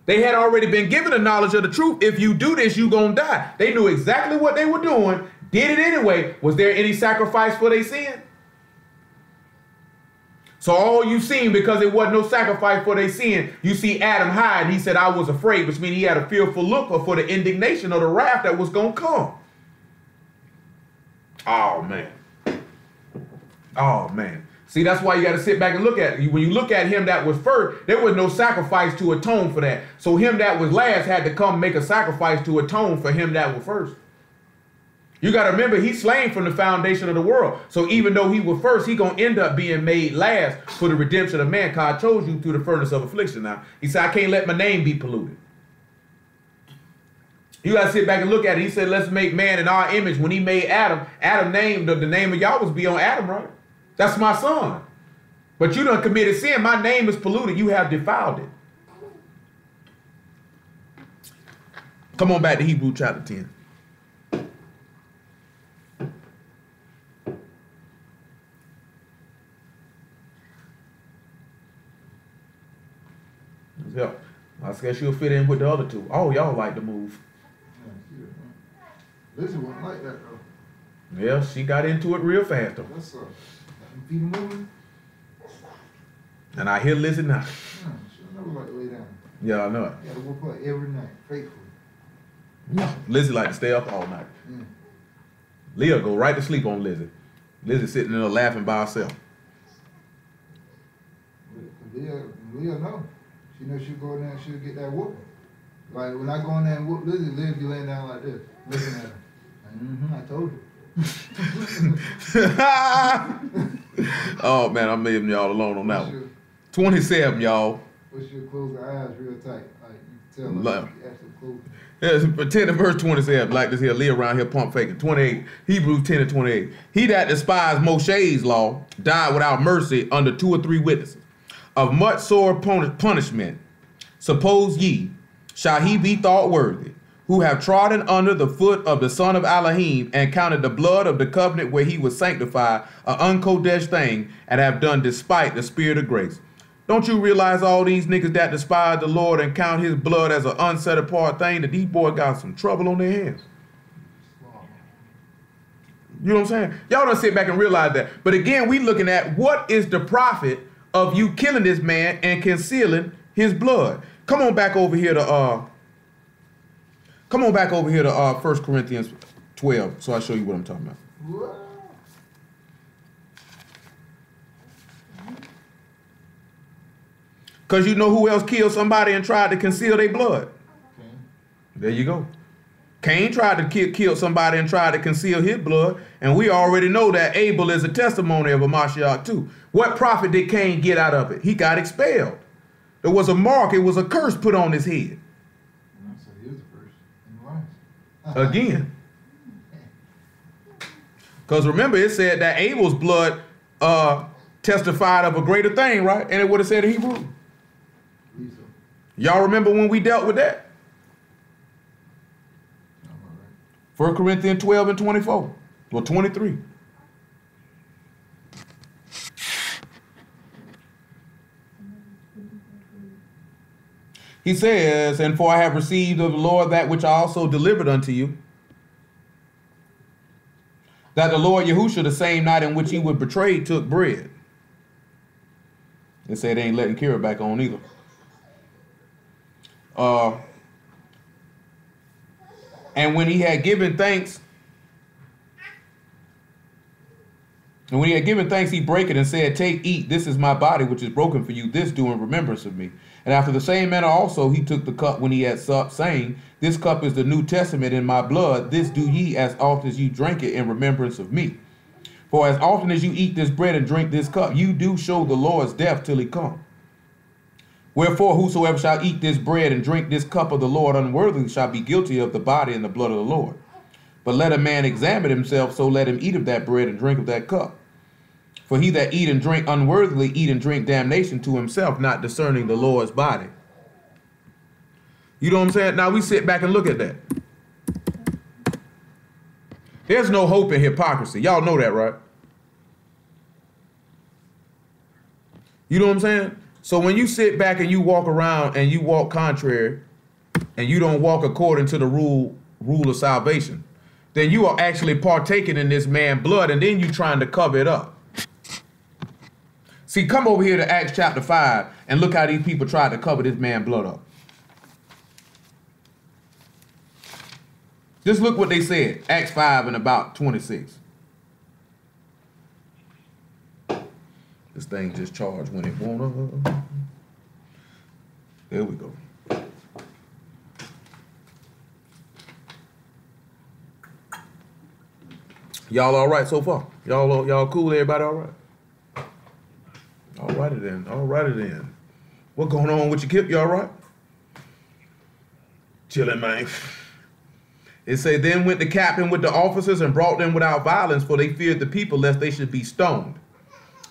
They had already been given the knowledge of the truth. If you do this, you're going to die. They knew exactly what they were doing, did it anyway. Was there any sacrifice for their sin? So all you seen, because there wasn't no sacrifice for their sin, you see Adam hide. He said, I was afraid, which means he had a fearful look for the indignation or the wrath that was going to come. Oh, man. Oh, man. See, that's why you got to sit back and look at it. When you look at him that was first, there was no sacrifice to atone for that. So him that was last had to come make a sacrifice to atone for him that was first. You got to remember, he's slain from the foundation of the world. So even though he was first, he going to end up being made last for the redemption of mankind. I chose you through the furnace of affliction now. He said, I can't let my name be polluted. You got to sit back and look at it. He said, let's make man in our image. When he made Adam, Adam named, the name of y'all was be on Adam, right? That's my son. But you done committed sin. My name is polluted. You have defiled it. Come on back to Hebrews chapter 10. Yeah, I guess she'll fit in with the other two. Oh, y'all like to move.
Lizzie wasn't like that though.
Yeah, she got into it real fast though.
That's feet moving.
And I hear Lizzie now.
She'll never like to lay down.
Yeah, I know it.
You gotta whoop her every night, faithfully.
Yeah. Lizzie like to stay up all night.
Yeah.
Leah go right to sleep on Lizzie. Lizzie sitting there laughing by herself.
Leah know. She knows she'll go in there and she'll get that whooping. Like when I go in there and whoop Lizzie, Lizzie be laying down like this, looking at her. I told you.
Oh man, I'm leaving y'all alone on that one. 27, y'all.
What's your close the eyes real tight? Like you can tell her you actually close.
Yeah, 10 and verse 27, like this here, Leah around here pump faking. 28, Hebrews 10 and 28. He that despised Moshe's law died without mercy under 2 or 3 witnesses. Of much sore punishment, suppose ye, shall he be thought worthy, who have trodden under the foot of the Son of Elohim, and counted the blood of the covenant where he was sanctified an unkodesh thing, and have done despite the Spirit of grace. Don't you realize all these niggas that despise the Lord and count his blood as an unset apart thing, that these boys got some trouble on their hands? You know what I'm saying? Y'all don't sit back and realize that. But again, we looking at what is the profit of you killing this man and concealing his blood. Come on back over here to 1 Corinthians 12, so I'll show you what I'm talking about.
What?
Because you know who else killed somebody and tried to conceal their blood?
Okay.
There you go. Cain tried to kill somebody and tried to conceal his blood, and we already know that Abel is a testimony of a Mashiach too. What profit did Cain get out of it? He got expelled. There was a mark, it was a curse put on his head.
So he was the first in line.
Again. Because remember, it said that Abel's blood testified of a greater thing, right? And it would have said in Hebrew. Y'all remember when we dealt with that? 1 Corinthians 12 and 24. Or 23. He says, and for I have received of the Lord that which I also delivered unto you, that the Lord Yahushua, the same night in which he was betrayed, took bread. They said they ain't letting Kira back on either. And when he had given thanks, he brake it and said, take, eat, this is my body, which is broken for you. This do in remembrance of me. And after the same manner also he took the cup when he had supped, saying, this cup is the New Testament in my blood. This do ye as often as you drink it in remembrance of me. For as often as you eat this bread and drink this cup, you do show the Lord's death till he come. Wherefore, whosoever shall eat this bread and drink this cup of the Lord unworthily shall be guilty of the body and the blood of the Lord. But let a man examine himself, so let him eat of that bread and drink of that cup. For he that eat and drink unworthily eat and drink damnation to himself, not discerning the Lord's body. You know what I'm saying? Now we sit back and look at that. There's no hope in hypocrisy. Y'all know that, right? You know what I'm saying? So when you sit back and you walk around and you walk contrary and you don't walk according to the rule of salvation, then you are actually partaking in this man's blood, and then you trying to cover it up. See, come over here to Acts chapter 5 and look how these people tried to cover this man's blood up. Just look what they said, Acts 5 and about 26. This thing just charged when it wanna. There we go. Y'all all right so far? Y'all cool? Everybody all right? All righty then. All righty then. What going on with your kip? You all right? Chilling, man. It say, then went the captain with the officers and brought them without violence, for they feared the people lest they should be stoned.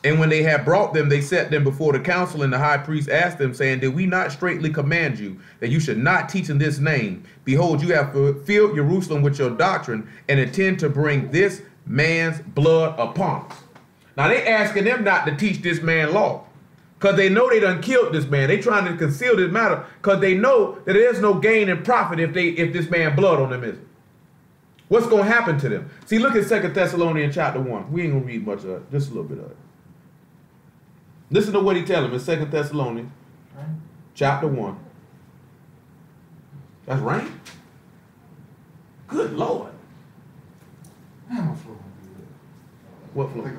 And when they had brought them, they set them before the council, and the high priest asked them, saying, did we not straitly command you that you should not teach in this name? Behold, you have filled Jerusalem with your doctrine, and intend to bring this man's blood upon us. Now they asking them not to teach this man law, because they know they done killed this man. They trying to conceal this matter, because they know that there's no gain and profit if this man blood on them is. What's going to happen to them? See, look at 2 Thessalonians chapter 1. We ain't going to read much of it, just a little bit of it. Listen to what he tells them in 2 Thessalonians chapter 1. That's rain? Good Lord. What floor?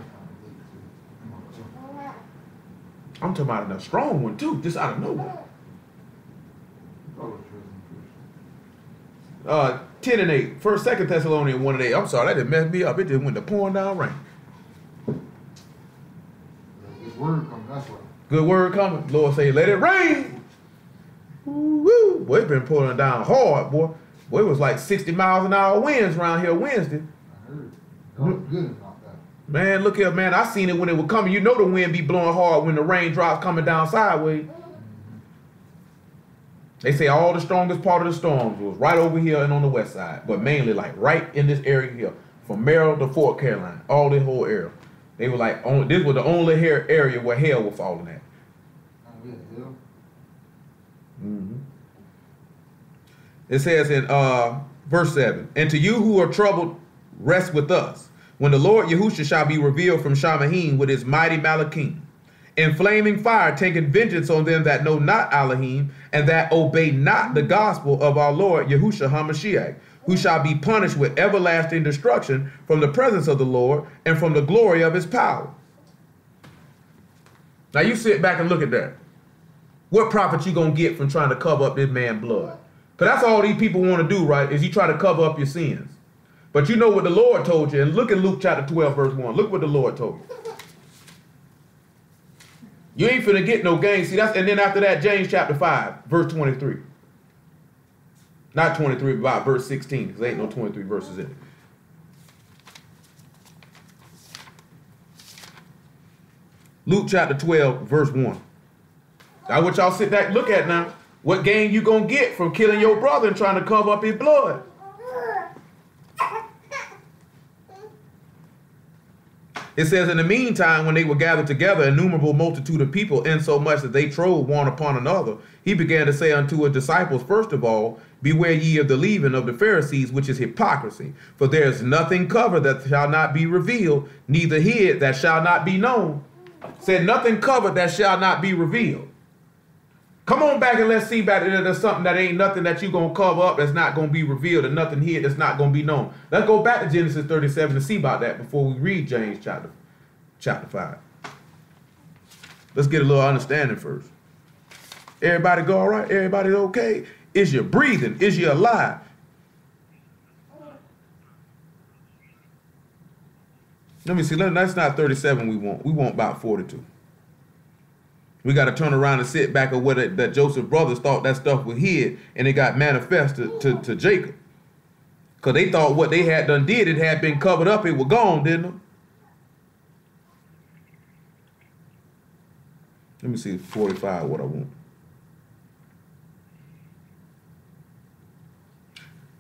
I'm talking about a strong one too, just out of nowhere. 10 and 8. 2 Thessalonians 1 and 8. I'm sorry, that didn't mess me up. It just went to pouring down rain.
Good word coming, that's right.
Good word coming. Lord say, let it rain. Woo-woo. Boy, it been pouring down hard, boy. Boy, it was like 60 miles an hour winds around here Wednesday.
I heard. That was good about that.
Man, look here, man. I seen it when it was coming. You know the wind be blowing hard when the raindrops coming down sideways. They say all the strongest part of the storms was right over here and on the west side, but mainly like right in this area here, from Maryland to Fort Carolina, all this whole area. They were like, this was the only area where hell was falling at.
Oh, yeah, hell.
Mm-hmm. It says in verse 7, and to you who are troubled, rest with us, when the Lord Yahushua shall be revealed from Shamahim with his mighty Malachim. in flaming fire, taking vengeance on them that know not Elohim, and that obey not the gospel of our Lord Yahushua HaMashiach, who shall be punished with everlasting destruction from the presence of the Lord and from the glory of his power. Now you sit back and look at that. What profit you gonna get from trying to cover up this man's blood? Because that's all these people want to do, right, is you try to cover up your sins. But you know what the Lord told you, and look at Luke chapter 12, verse 1. Look what the Lord told you. You ain't finna get no gain. See, and then after that, James chapter 5, verse 23. Not 23, but about verse 16, because there ain't no 23 verses in it. Luke chapter 12, verse 1. Now what y'all sit back look at now. What gain you gonna get from killing your brother and trying to cover up his blood? It says, in the meantime, when they were gathered together, an innumerable multitude of people, insomuch that they trode one upon another, he began to say unto his disciples, first of all, beware ye of the leaven of the Pharisees, which is hypocrisy. For there is nothing covered that shall not be revealed, neither hid that shall not be known. Said nothing covered that shall not be revealed. Come on back and let's see about it. There's something that ain't nothing that you gonna cover up that's not gonna be revealed, and nothing hid that's not gonna be known. Let's go back to Genesis 37 to see about that before we read James chapter 5. Let's get a little understanding first. Everybody go all right? Everybody okay? Is you breathing? Is you alive? Let me see. That's not 37 we want. We want about 42. We got to turn around and sit back at what that Joseph's brothers thought that stuff was hid, and it got manifested to Jacob. Because they thought what they had done did, it had been covered up, it was gone, didn't it? Let me see 45, what I want.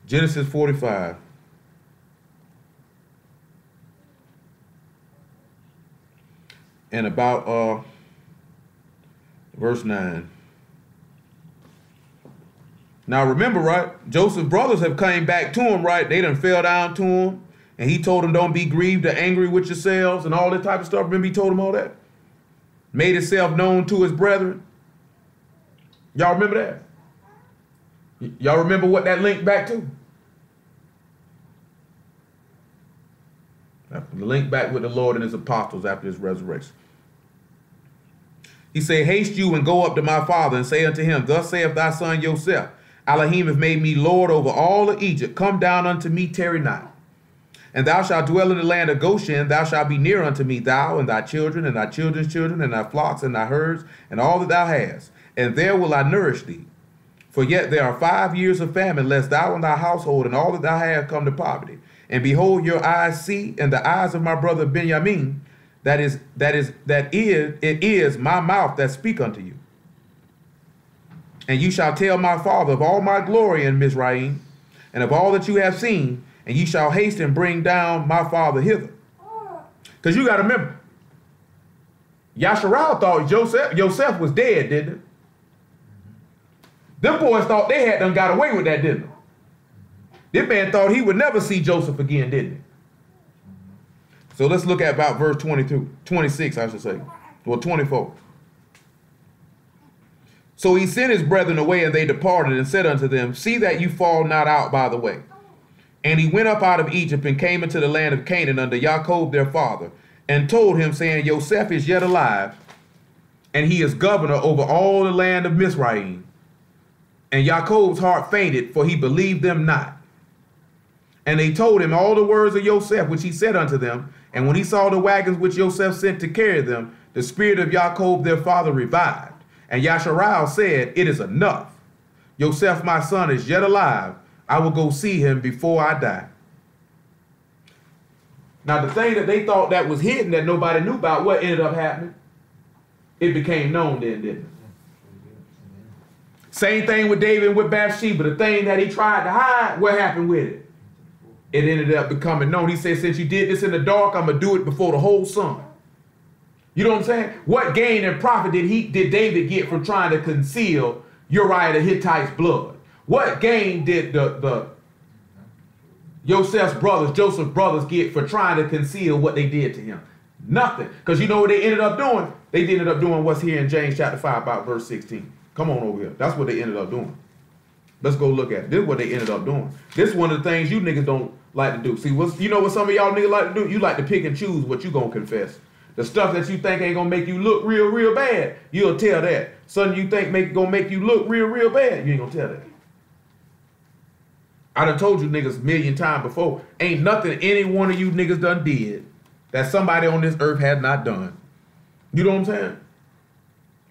Genesis 45. And about verse 9. Now remember, right? Joseph's brothers have came back to him, right? They done fell down to him. And he told them, don't be grieved or angry with yourselves and all that type of stuff. Remember he told them all that? Made himself known to his brethren. Y'all remember that? Y'all remember what that linked back to? The link back with the Lord and his apostles after his resurrection. He said, haste you and go up to my father and say unto him, thus saith thy son Joseph, Elohim hath made me Lord over all of Egypt. Come down unto me, tarry not. And thou shalt dwell in the land of Goshen. Thou shalt be near unto me, thou and thy children and thy children's children and thy flocks and thy herds and all that thou hast. And there will I nourish thee. For yet there are 5 years of famine, lest thou and thy household and all that thou hast come to poverty. And behold, your eyes see, and the eyes of my brother Benjamin, it is my mouth that speak unto you. And you shall tell my father of all my glory in Mizraim, and of all that you have seen, and you shall haste and bring down my father hither. Because you got to remember, Yasharal thought Joseph was dead, didn't it? Them boys thought they had done got away with that, didn't they? This man thought he would never see Joseph again, didn't he? So let's look at about verse 26, I should say, or 24. So he sent his brethren away, and they departed, and said unto them, see that you fall not out by the way. And he went up out of Egypt, and came into the land of Canaan unto Jacob their father, and told him, saying, Joseph is yet alive, and he is governor over all the land of Mizraim. And Jacob's heart fainted, for he believed them not. And they told him all the words of Joseph, which he said unto them. And when he saw the wagons which Joseph sent to carry them, the spirit of Jacob their father revived. And Yasharal said, it is enough. Joseph my son is yet alive. I will go see him before I die. Now the thing that they thought that was hidden, that nobody knew about, what ended up happening? It became known then, didn't it? Same thing with David and with Bathsheba. The thing that he tried to hide, what happened with it? It ended up becoming known. He said, since you did this in the dark, I'm going to do it before the whole sun. You know what I'm saying? What gain and profit did David get from trying to conceal Uriah the Hittite's blood? What gain did Joseph's brothers get for trying to conceal what they did to him? Nothing. Because you know what they ended up doing? They ended up doing what's here in James chapter 5 about verse 16. Come on over here. That's what they ended up doing. Let's go look at it. This is what they ended up doing. This is one of the things you niggas don't like to do. See, you know what some of y'all niggas like to do? You like to pick and choose what you gonna confess. The stuff that you think ain't gonna make you look real bad, you'll tell that. Something you think gonna make you look real bad, you ain't gonna tell that. I done told you niggas a million times before, ain't nothing any one of you niggas done did that somebody on this earth had not done. You know what I'm saying?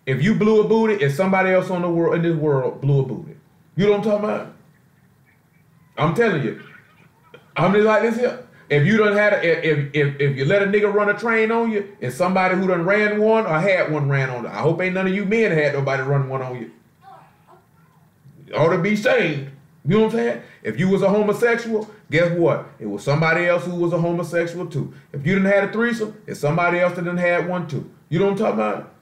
If you blew a booty, if somebody else in this world blew a booty. You know what I'm talking about? I'm telling you. I'm just like this here. If you done had if you let a nigga run a train on you, and somebody who done ran one or had one ran on you, I hope ain't none of you men had nobody run one on you. You ought to be shamed. You know what I'm saying? If you was a homosexual, guess what? It was somebody else who was a homosexual too. If you didn't have a threesome, it's somebody else that done had one too. You know what I'm talking about?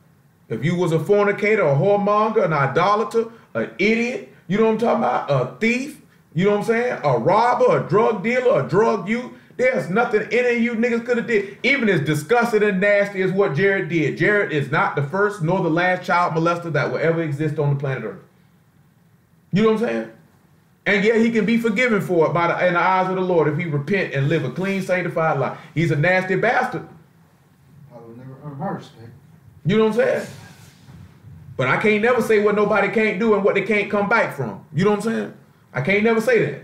If you was a fornicator, a whoremonger, an idolater, an idiot, you know what I'm talking about? A thief, you know what I'm saying? A robber, a drug dealer, a drug youth. There's nothing any of you niggas could have did. Even as disgusting and nasty as what Jared did. Jared is not the first nor the last child molester that will ever exist on the planet Earth. You know what I'm saying? And yeah, he can be forgiven for it in the eyes of the Lord if he repent and live a clean, sanctified life. He's a nasty bastard.
I will never rehearse that.
You know what I'm saying? But I can't never say what nobody can't do and what they can't come back from. You know what I'm saying? I can't never say that.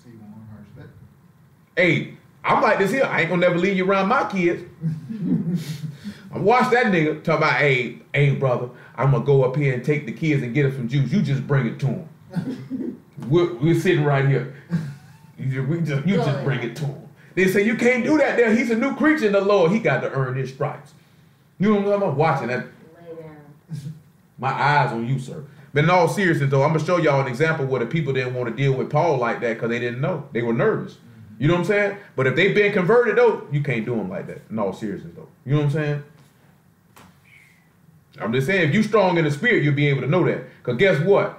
So you won't rehearse that?
Hey, I'm like this here. I ain't gonna never leave you around my kids. I watch that nigga talk about, hey, brother, I'm gonna go up here and take the kids and get them some juice. You just bring it to them. We're sitting right here. You just bring it to him. They say you can't do that there. He's a new creature in the Lord. He got to earn his stripes. You know what I'm watching that.
Lay down.
My eyes on you, sir. But in all seriousness, though, I'm gonna show y'all an example where the people didn't want to deal with Paul like that because they didn't know. They were nervous. You know what I'm saying? But if they've been converted, though, you can't do them like that. In all seriousness, though. You know what I'm saying? I'm just saying, if you strong in the spirit, you'll be able to know that. Because guess what?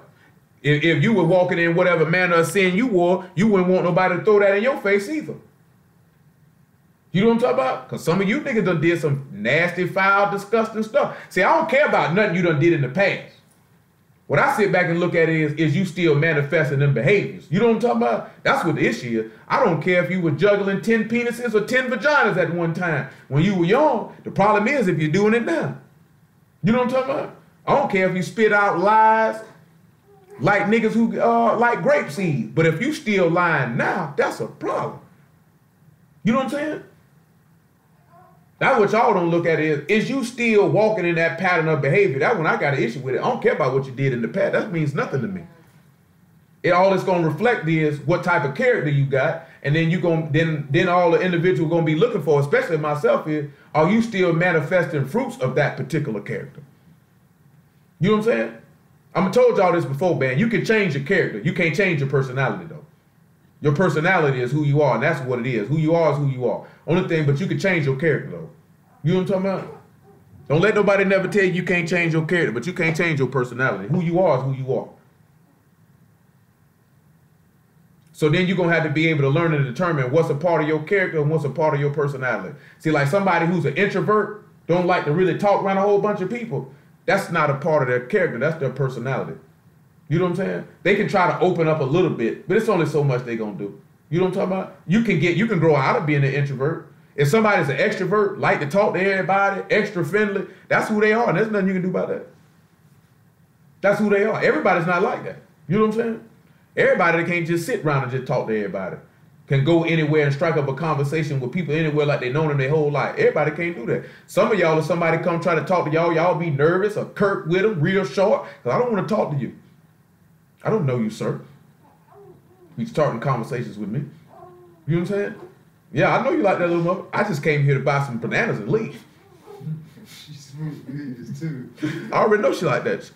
If you were walking in whatever manner of sin you wore, you wouldn't want nobody to throw that in your face either. You know what I'm talking about? Because some of you niggas done did some nasty, foul, disgusting stuff. See, I don't care about nothing you done did in the past. What I sit back and look at is you still manifesting them behaviors. You know what I'm talking about? That's what the issue is. I don't care if you were juggling 10 penises or 10 vaginas at one time. When you were young, the problem is if you're doing it now. You know what I'm talking about? I don't care if you spit out lies like niggas who like grape seeds. But if you still lying now, that's a problem. You know what I'm saying? That's what y'all don't look at is you still walking in that pattern of behavior. That's when I got an issue with it. I don't care about what you did in the past. That means nothing to me. All it's gonna reflect is what type of character you got, and then then all the individual gonna be looking for, especially myself, is are you still manifesting fruits of that particular character? You know what I'm saying? I'm told y'all this before, man. You can change your character. You can't change your personality though. Your personality is who you are, and that's what it is. Who you are is who you are. Only thing, but you can change your character though. You know what I'm talking about? Don't let nobody never tell you can't change your character, but you can't change your personality. Who you are is who you are. So then you're gonna have to be able to learn and determine what's a part of your character and what's a part of your personality. See, like somebody who's an introvert, don't like to really talk around a whole bunch of people, that's not a part of their character, that's their personality. You know what I'm saying? They can try to open up a little bit, but it's only so much they gonna do. You know what I'm talking about? You can grow out of being an introvert. If somebody's an extrovert, like to talk to everybody, extra friendly, that's who they are, and there's nothing you can do about that. That's who they are. Everybody's not like that. You know what I'm saying? Everybody that can't just sit around and just talk to everybody. Can go anywhere and strike up a conversation with people anywhere like they known them their whole life. Everybody can't do that. Some of y'all, if somebody come try to talk to y'all be nervous or curt with them, real short, because I don't want to talk to you. I don't know you, sir. You starting conversations with me. You know what I'm saying? Yeah, I know you like that little mother. I just came here to buy some bananas and leave.
She's smooth with too.
I already know she like that.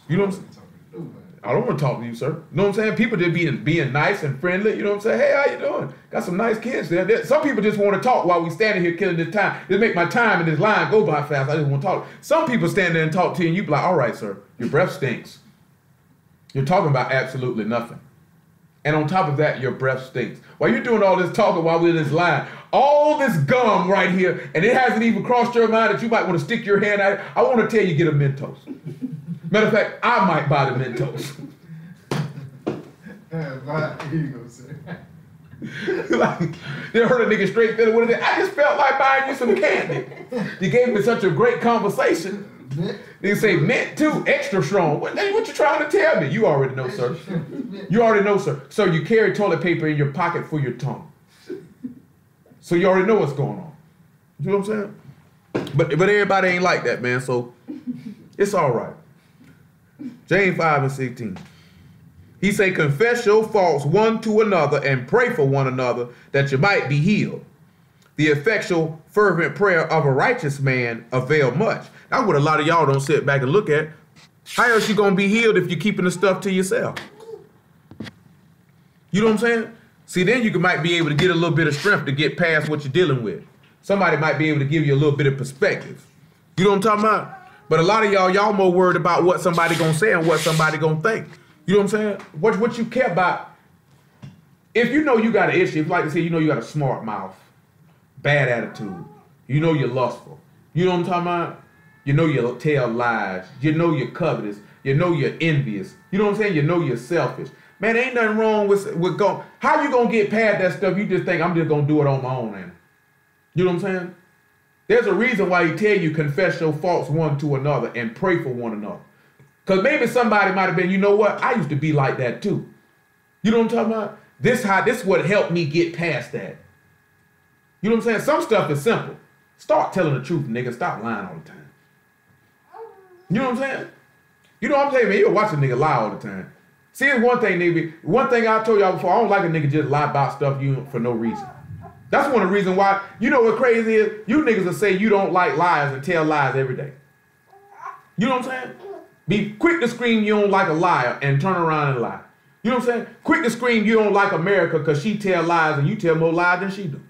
You know what I'm saying? I don't want to talk to you, sir. You know what I'm saying? People just being nice and friendly. You know what I'm saying? Hey, how you doing? Got some nice kids there. Some people just want to talk while we standing here killing this time. Just make my time in this line go by fast. I just want to talk. Some people stand there and talk to you and you be like, all right, sir, your breath stinks. You're talking about absolutely nothing. And on top of that, your breath stinks. While you're doing all this talking while we're in this line, all this gum right here, and it hasn't even crossed your mind that you might want to stick your hand out. I want to tell you, get a Mentos. Matter of fact, I might buy the Mentos. Like, they heard a nigga straight feeling. What is it? I just felt like buying you some candy. You gave me such a great conversation. They say mint too, extra strong. What you trying to tell me? You already know, sir. You already know, sir. So you carry toilet paper in your pocket for your tongue. So you already know what's going on. You know what I'm saying? But everybody ain't like that, man. So it's all right. James 5:16. He say, confess your faults one to another and pray for one another that you might be healed. The effectual, fervent prayer of a righteous man avail much. That's what a lot of y'all don't sit back and look at. How else you gonna be healed if you're keeping the stuff to yourself? You know what I'm saying? See, then you might be able to get a little bit of strength to get past what you're dealing with. Somebody might be able to give you a little bit of perspective. You know what I'm talking about? But a lot of y'all more worried about what somebody gonna say and what somebody gonna think. You know what I'm saying? What you care about, if you know you got an issue, if like to say, you know you got a smart mouth, bad attitude, you know you're lustful, you know what I'm talking about? You know you tell lies, you know you're covetous, you know you're envious, you know what I'm saying? You know you're selfish. Man, ain't nothing wrong with going, how you gonna get past that stuff? You just think, I'm just gonna do it on my own, man. You know what I'm saying? There's a reason why he tell you confess your faults one to another and pray for one another. Because maybe somebody might have been, you know what? I used to be like that too. You know what I'm talking about? This what helped me get past that. You know what I'm saying? Some stuff is simple. Start telling the truth, nigga. Stop lying all the time. You know what I'm saying? You know what I'm saying, man? You'll watch a nigga lie all the time. See, it's one thing, nigga. One thing I told y'all before, I don't like a nigga just lie about stuff you for no reason. That's one of the reasons why, you know what crazy is? You niggas will say you don't like lies and tell lies every day. You know what I'm saying? Be quick to scream you don't like a liar and turn around and lie. You know what I'm saying? Quick to scream you don't like America because she tell lies and you tell more lies than she do.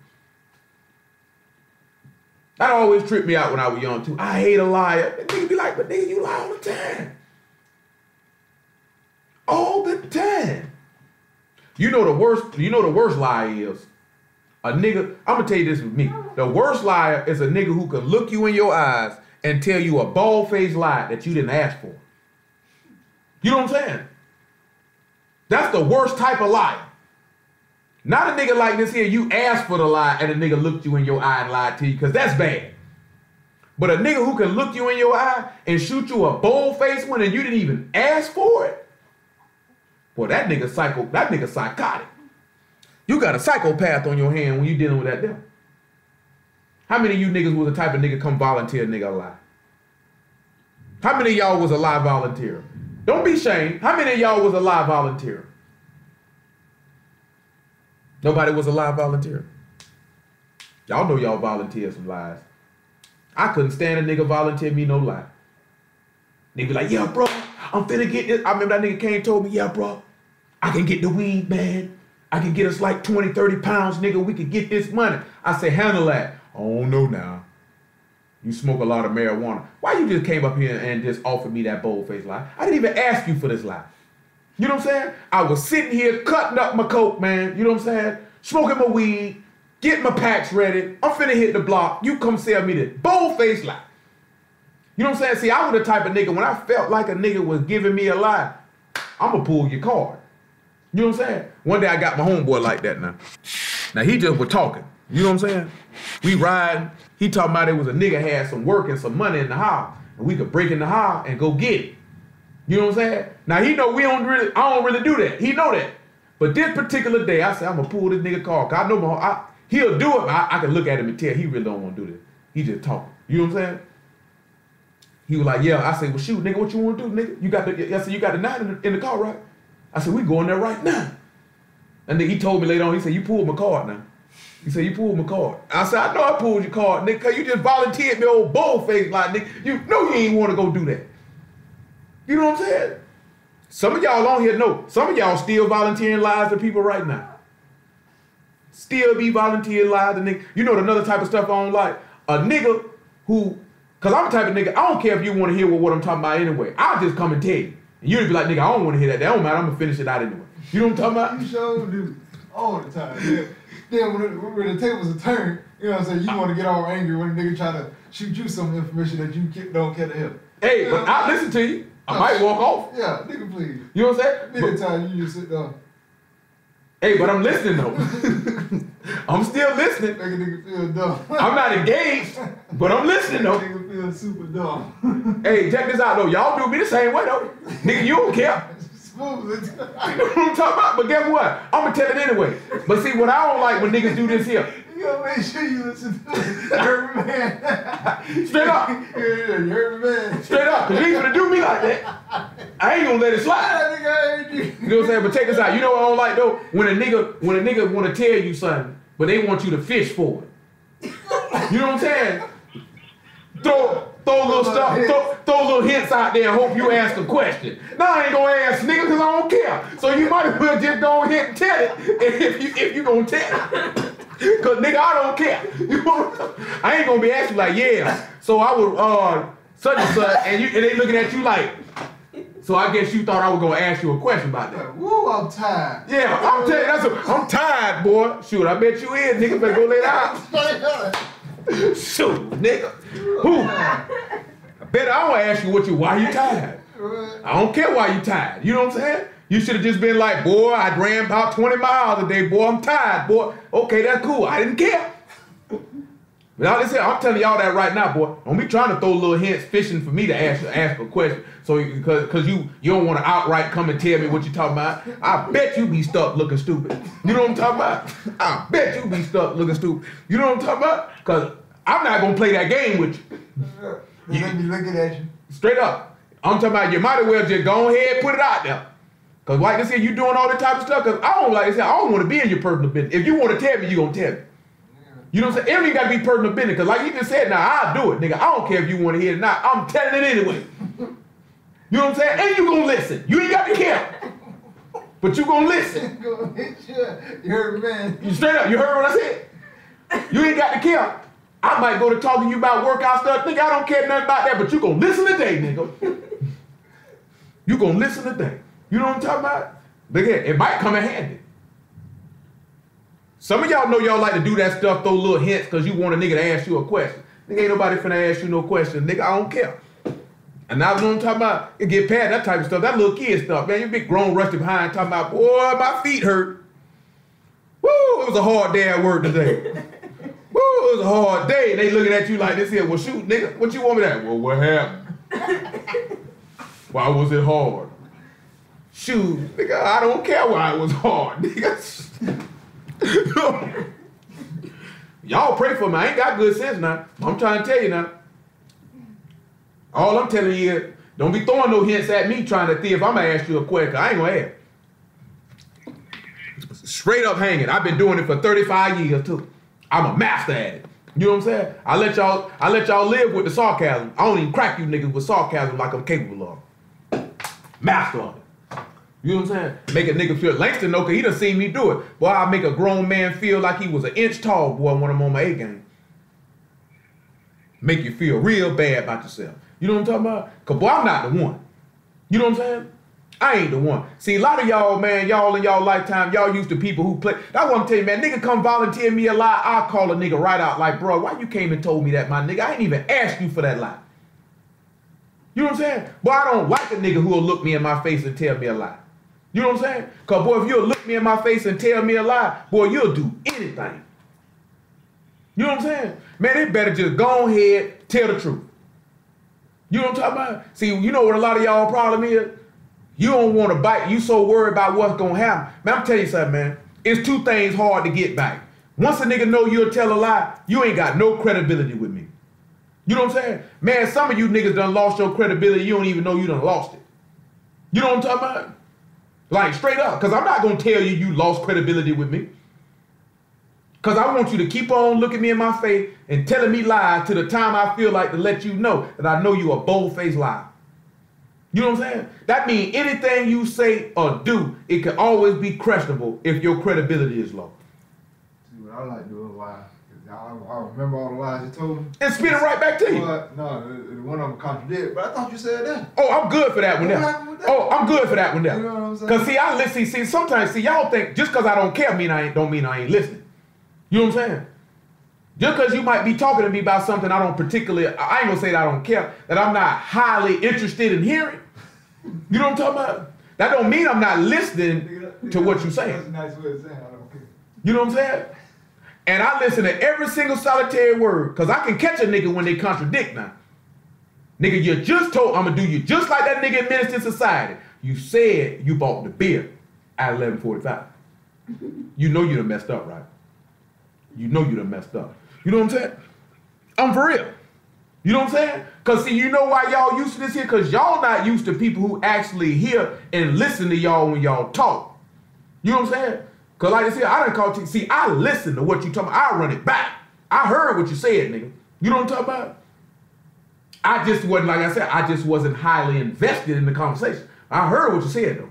That always tripped me out when I was young too. I hate a liar. And nigga be like, but nigga, you lie all the time. All the time. You know the worst lie is a nigga, I'm gonna tell you this with me. The worst liar is a nigga who can look you in your eyes and tell you a bald-faced lie that you didn't ask for. You know what I'm saying? That's the worst type of liar. Not a nigga like this here, you asked for the lie and a nigga looked you in your eye and lied to you, because that's bad. But a nigga who can look you in your eye and shoot you a bold-faced one and you didn't even ask for it, boy, that nigga psychotic. You got a psychopath on your hand when you dealing with that devil. How many of you niggas was the type of nigga come volunteer a nigga a lie? How many of y'all was a lie volunteer? Don't be ashamed. How many of y'all was a lie volunteer? Nobody was a lie volunteer. Y'all know y'all volunteer some lies. I couldn't stand a nigga volunteer me no lie. They be like, yeah, bro, I'm finna get this. I remember that nigga came and told me, yeah, bro, I can get the weed, man. I can get us like 20, 30 pounds, nigga. We could get this money. I say, handle that. I don't know now. You smoke a lot of marijuana. Why you just came up here and just offered me that bold-faced lie? I didn't even ask you for this lie. You know what I'm saying? I was sitting here cutting up my coke, man. You know what I'm saying? Smoking my weed, getting my packs ready. I'm finna hit the block. You come sell me this bold-faced lie. You know what I'm saying? See, I was the type of nigga, when I felt like a nigga was giving me a lie, I'm gonna pull your card. You know what I'm saying? One day I got my homeboy like that now. Now he just was talking. You know what I'm saying? We riding. He talking about there was a nigga had some work and some money in the house, and we could break in the house and go get it. You know what I'm saying? Now he know I don't really do that. He know that. But this particular day, I said I'm gonna pull this nigga car. Cause I know he'll do it. But I can look at him and tell he really don't want to do this. He just talking. You know what I'm saying? He was like, yeah. I said, well, shoot, nigga, what you want to do, nigga? You got the 9 in the car, right? I said, we going there right now. And then he told me later on, he said, you pulled my card now. He said, you pulled my card. I said, I know I pulled your card, nigga, because you just volunteered me old bullface like, nigga. You know you ain't want to go do that. You know what I'm saying? Some of y'all on here know. Some of y'all still volunteering lies to people right now. Still be volunteering lies to niggas. You know another type of stuff I don't like? A nigga who, because I'm the type of nigga, I don't care if you want to hear what I'm talking about anyway. I'll just come and tell you. And you'll be like, nigga, I don't want to hear that. That don't matter. I'm going to finish it out anyway. You know what I'm talking about?
You sure do. All the time. Yeah. Then when the tables are turned, you know what I'm saying, you want to get all angry when a nigga try to shoot you some information that you don't care to hear.
Hey,
you
but I listen to you. I might walk off.
Yeah, nigga, please.
You know what I'm saying?
Anytime you just sit down.
Hey, but I'm listening though. I'm still listening.
Make a nigga feel dumb.
I'm not engaged, but I'm listening though.
Nigga feel super dumb.
Hey, check this out though. Y'all do me the same way though. Nigga, you don't care.
Smooth.
You know what I'm talking about? But guess what? I'm gonna tell it anyway. But see, what I don't like when niggas do this here.
You gotta make sure you listen to it. You heard me, man.
Straight up.
Yeah, you heard me, man.
Straight up. Cause you ain't gonna do me like that. I ain't gonna let it slide.
I think I heard you.
You know what I'm saying? But check this out. You know what I don't like though? When a nigga wanna tell you something, but they want you to fish for it. You know what I'm saying? Throw a little stuff, throw little hints out there and hope you ask a question. No, I ain't gonna ask nigga because I don't care. So you might as well just go ahead and tell it if you gonna tell it. Cause nigga, I don't care. You know, I ain't gonna be asking like, yeah. So I would such and such, and they looking at you like. So I guess you thought I was gonna ask you a question about that.
Woo, I'm tired.
Yeah, I'm telling you, I'm tired, boy. Shoot, I bet you is, nigga. Better go lay down. Shoot, nigga. Who? I bet I don't ask you why you tired. I don't care why you tired. You know what I'm saying? You should have just been like, boy, I ran about 20 miles a day, boy. I'm tired, boy. Okay, that's cool. I didn't care. But I'm telling y'all that right now, boy. Don't be trying to throw little hints, fishing for me to ask a question. So, because you don't want to outright come and tell me what you talking about. I bet you be stuck looking stupid. You know what I'm talking about? I bet you be stuck looking stupid. You know what I'm talking about? Because I'm not going to play that game with you.
They be looking at you.
Straight up. I'm talking about you might as well just go ahead and put it out there. Because like I said, you doing all that type of stuff. Because I don't want to be in your personal business. If you want to tell me, you going to tell me. You know what I'm saying? It ain't got to be personal business. Because like you just said, now I'll do it, nigga. I don't care if you want to hear it or not. I'm telling it anyway. You know what I'm saying? And you going to listen. You ain't got to care. But you going to listen.
You heard me, man.
You straight up. You heard what I said? You ain't got to care. I might go to talking to you about workout stuff. Nigga, I don't care nothing about that. But you going to listen today, nigga. You going to listen today. You know what I'm talking about? Look at it. It might come in handy. Some of y'all know y'all like to do that stuff, throw little hints because you want a nigga to ask you a question. Nigga, ain't nobody finna ask you no question. Nigga, I don't care. And now you know what I'm talking about? You get past that type of stuff, that little kid stuff, man. You big grown rusty behind talking about, boy, my feet hurt. Woo, it was a hard day at work today. Woo, it was a hard day. And they looking at you like this here. Well, shoot, nigga, what you want me to ask? Well, what happened? Why was it hard? Shoot, nigga, I don't care why it was hard, nigga. Y'all pray for me. I ain't got good sense now. I'm trying to tell you now. All I'm telling you is, don't be throwing no hints at me trying to see if I'm going to ask you a question. I ain't going to ask. Straight up hanging. I've been doing it for 35 years too. I'm a master at it. You know what I'm saying? I let y'all live with the sarcasm. I don't even crack you niggas with sarcasm like I'm capable of. Master of it. You know what I'm saying? Make a nigga feel, Langston know, because he done seen me do it. Boy, I make a grown man feel like he was an inch tall, boy, when I'm on my A game. Make you feel real bad about yourself. You know what I'm talking about? Because, boy, I'm not the one. You know what I'm saying? I ain't the one. See, a lot of y'all, man, y'all in y'all lifetime, y'all used to people who play. That's what I'm telling you, man. Nigga come volunteer me a lie, I'll call a nigga right out like, bro, why you came and told me that, my nigga? I ain't even asked you for that lie. You know what I'm saying? Boy, I don't like a nigga who'll look me in my face and tell me a lie. You know what I'm saying? Because, boy, if you'll look me in my face and tell me a lie, boy, you'll do anything. You know what I'm saying? Man, they better just go ahead, tell the truth. You know what I'm talking about? See, you know what a lot of y'all problem is? You don't want to bite. You so worried about what's going to happen. Man, I'm telling you something, man. It's two things hard to get back. Once a nigga know you'll tell a lie, you ain't got no credibility with me. You know what I'm saying? Man, some of you niggas done lost your credibility. You don't even know you done lost it. You know what I'm talking about? Like, straight up. Because I'm not going to tell you you lost credibility with me. Because I want you to keep on looking me in my face and telling me lies to the time I feel like to let you know that I know you a bold-faced liar. You know what I'm saying? That means anything you say or do, it can always be questionable if your credibility is low.
See, what I like doing lie is I remember all the lies you told me.
And spit it right back to you.
But, no, one of them contradicted. But I thought you said that.
Oh, I'm good for that one
What
there.
happened with that?
Oh, I'm good for that one there.
You know what I'm saying?
Cause see, I listen. See, sometimes y'all think just cause I don't care don't mean I ain't listening. You know what I'm saying? Just cause you might be talking to me about something I don't particularly, I ain't gonna say that I don't care, that I'm not highly interested in hearing. You know what I'm talking about? That don't mean I'm not listening to what you're saying.
That's a nice way of saying I don't care.
You know what I'm saying? And I listen to every single solitary word, cause I can catch a nigga when they contradict now. Nigga, you just told, I'm gonna do you just like that nigga in Minister Society. You said you bought the beer at 11:45. You know you done messed up, right? You know you done messed up. You know what I'm saying? I'm for real. You know what I'm saying? Cause see, you know why y'all used to this here? Cause y'all not used to people who actually hear and listen to y'all when y'all talk. You know what I'm saying? Cause like I said, I done called you. See, I listen to what you talking about. I run it back. I heard what you said, nigga. You know what I'm talking about? I just wasn't, like I said, I just wasn't highly invested in the conversation. I heard what you said though.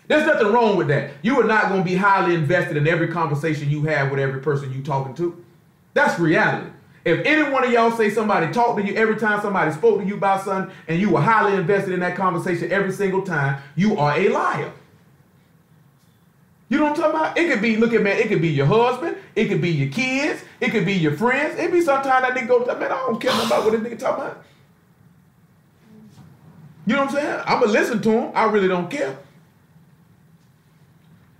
There's nothing wrong with that. You are not going to be highly invested in every conversation you have with every person you talking to. That's reality. If any one of y'all say somebody talked to you every time somebody spoke to you about something and you were highly invested in that conversation every single time, you are a liar. You know what I'm talking about? It could be, look at man, it could be your husband, it could be your kids, it could be your friends. It be sometimes that nigga go, man, I don't care nothing about what this nigga talking about. You know what I'm saying? I'm going to listen to him. I really don't care.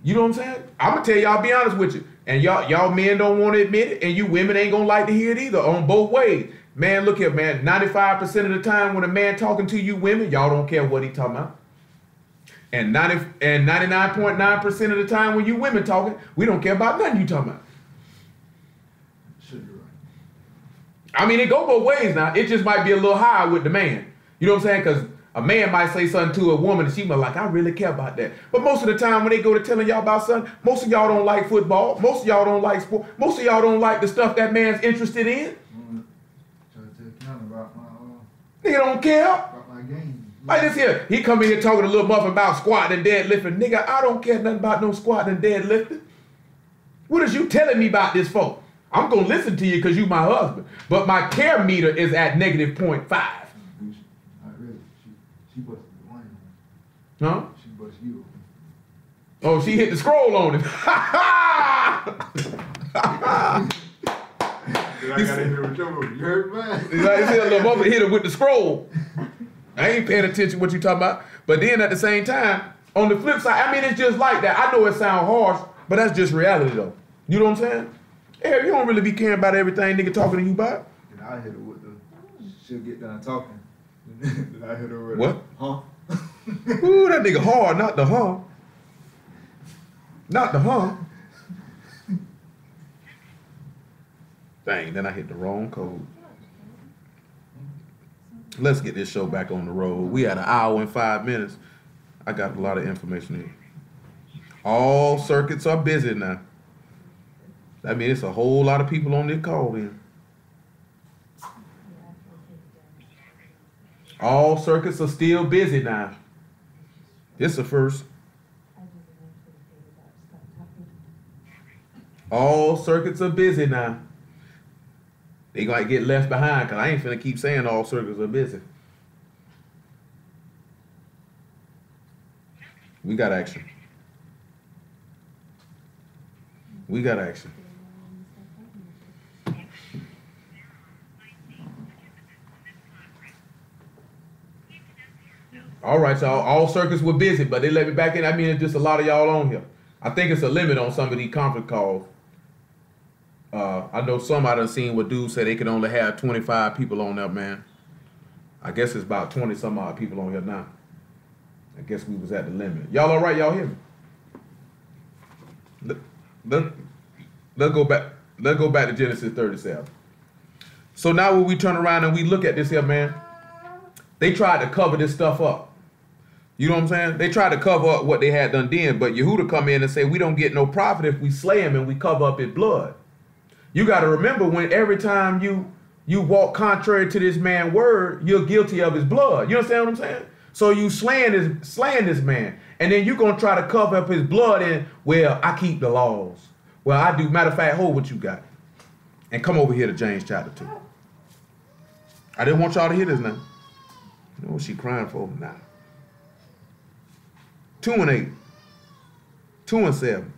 You know what I'm saying? I'm going to tell y'all, be honest with you. And y'all men don't want to admit it, and you women ain't going to like to hear it either, on both ways. Man, look here, man, 95% of the time when a man talking to you women, y'all don't care what he talking about. And 99.9% of the time when you women talking, we don't care about nothing you talking about.
Should be right.
I mean, it go both ways now. It just might be a little higher with the man. You know what I'm saying? Because a man might say something to a woman and she might like, I really care about that. But most of the time when they go to telling y'all about something, most of y'all don't like football. Most of y'all don't like sport. Most of y'all don't like the stuff that man's interested in.
Trying to tell Keanu about my
Nigga don't care.
about my game.
Like this here, he come in here talking to Lil Muff about squatting and deadlifting. Nigga, I don't care nothing about no squatting and deadlifting. What is you telling me about this for? I'm going to listen to you because you my husband. But my care meter is at -0.5.
Not really. She busted the line.
Huh?
She busted you.
Oh, she hit the scroll on him.
I got in here with your movie. You heard, man?
Like I said, Lil Muff hit him with the scroll. I ain't paying attention what you talking about. But then at the same time, on the flip side, I mean, it's just like that. I know it sounds harsh, but that's just reality though. You know what I'm saying? Yeah, you don't really be caring about everything nigga talking to you about.
And I hit her with the, she'll get done talking. Then I hit her with
What?
Huh?
Ooh, that nigga hard, not the huh. Not the huh. Dang, then I hit the wrong code. Let's get this show back on the road. We had 1 hour and 5 minutes. I got a lot of information here. All circuits are busy now. That means it's a whole lot of people on this call in. All circuits are still busy now. This is the first. All circuits are busy now. They gonna get left behind because I ain't finna keep saying all circuits are busy. We got action. We got action. All right, y'all. All circuits were busy, but they let me back in. I mean, it's just a lot of y'all on here. I think it's a limit on some of these conference calls. I know some I done seen where dudes say they can only have 25 people on there, man. I guess it's about 20 some odd people on here now. I guess we was at the limit. Y'all all right? Y'all hear me? Let's go back. Let's go back to Genesis 37. So now when we turn around and we look at this here, man, they tried to cover this stuff up. You know what I'm saying? They tried to cover up what they had done then, but Yehuda come in and say, we don't get no profit if we slay him and we cover up his blood. You got to remember, when every time you walk contrary to this man's word, you're guilty of his blood. You understand what I'm saying? So you slaying this man, and then you're going to try to cover up his blood and, well, I keep the laws. Well, I do. Matter of fact, hold what you got. And come over here to James chapter 2. I didn't want y'all to hear this now. You know what she crying for? Nah. 2 and 8. 2 and 7.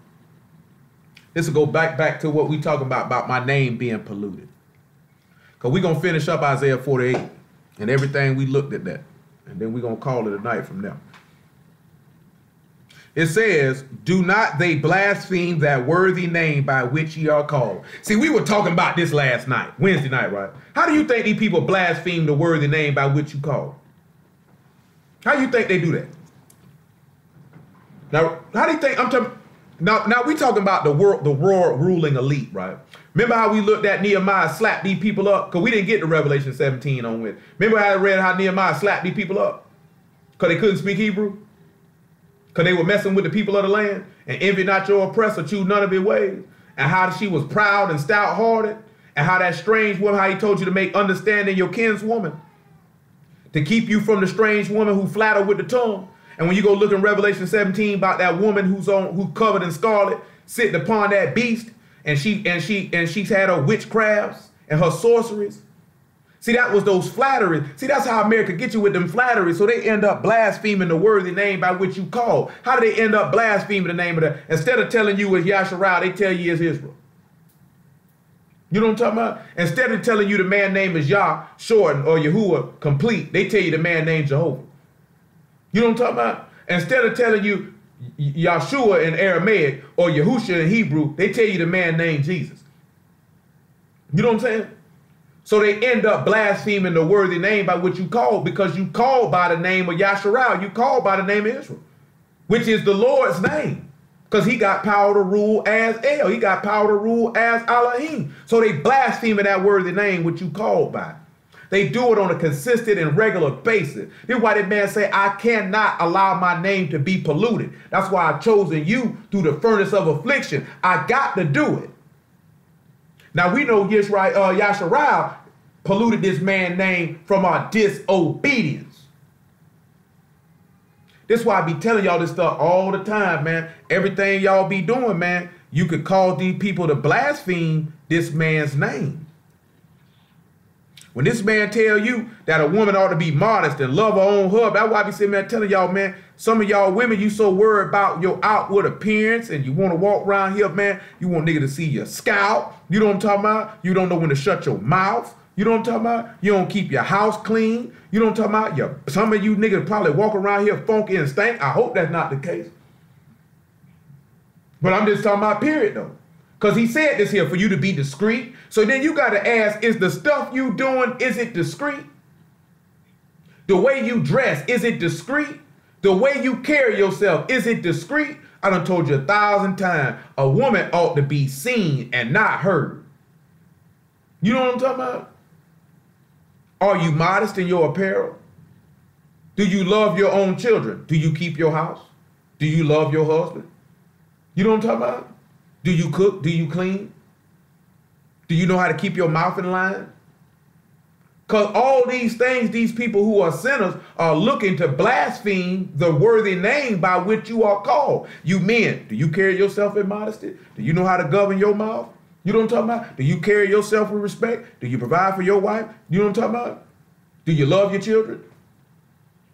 This will go back to what we talking about my name being polluted. Because we're going to finish up Isaiah 48 and everything we looked at that. And then we're going to call it a night from there. It says, do not they blaspheme that worthy name by which ye are called. See, we were talking about this last night, Wednesday night, right? How do you think these people blaspheme the worthy name by which you call? How do you think they do that? Now, how do you think, now we talking about the world ruling elite, right? Remember how we looked at Nehemiah slap these people up? Because we didn't get to Revelation 17 on with. Remember how I read how Nehemiah slapped these people up? Because they couldn't speak Hebrew? Because they were messing with the people of the land, and envy not your oppressor, choose none of his ways, and how she was proud and stout-hearted, and how that strange woman, how he told you to make understanding your kinswoman, to keep you from the strange woman who flatter with the tongue. And when you go look in Revelation 17 about that woman who covered in scarlet, sitting upon that beast, and she's had her witchcrafts and her sorceries. See, that was those flatteries. See, that's how America gets you with them flatteries. So they end up blaspheming the worthy name by which you call. How do they end up blaspheming the name of that? Instead of telling you it's Yasharah, they tell you it's Israel. You know what I'm talking about? Instead of telling you the man name is Yah, shortened, or Yahuwah, complete, they tell you the man named Jehovah. You know what I'm talking about? Instead of telling you Yahshua in Aramaic or Yahusha in Hebrew, they tell you the man named Jesus. You know what I'm saying? So they end up blaspheming the worthy name by which you called, because you called by the name of Yasharah. You called by the name of Israel, which is the Lord's name, because he got power to rule as El. He got power to rule as Elohim. So they blaspheming that worthy name which you called by. They do it on a consistent and regular basis. This is why that man say, I cannot allow my name to be polluted. That's why I've chosen you through the furnace of affliction. I got to do it. Now we know Yasharah polluted this man's name from our disobedience. This is why I be telling y'all this stuff all the time, man. Everything y'all be doing, man, you could cause these people to blaspheme this man's name. When this man tell you that a woman ought to be modest and love her own husband, that's why I be sitting there telling y'all, man, some of y'all women, you so worried about your outward appearance and you want to walk around here, man, you want nigga to see your scalp. You know what I'm talking about? You don't know when to shut your mouth. You know what I'm talking about? You don't keep your house clean. You know what I'm talking about? Some of you niggas probably walk around here funky and stink. I hope that's not the case. But I'm just talking about period, though. Because he said this here for you to be discreet. So then you got to ask, is the stuff you doing, is it discreet? The way you dress, is it discreet? The way you carry yourself, is it discreet? I done told you 1,000 times, a woman ought to be seen and not heard. You know what I'm talking about? Are you modest in your apparel? Do you love your own children? Do you keep your house? Do you love your husband? You know what I'm talking about? Do you cook? Do you clean? Do you know how to keep your mouth in line? Because all these things, these people who are sinners are looking to blaspheme the worthy name by which you are called. You men, do you carry yourself in modesty? Do you know how to govern your mouth? You know what I'm talking about? Do you carry yourself with respect? Do you provide for your wife? You know what I'm talking about? Do you love your children?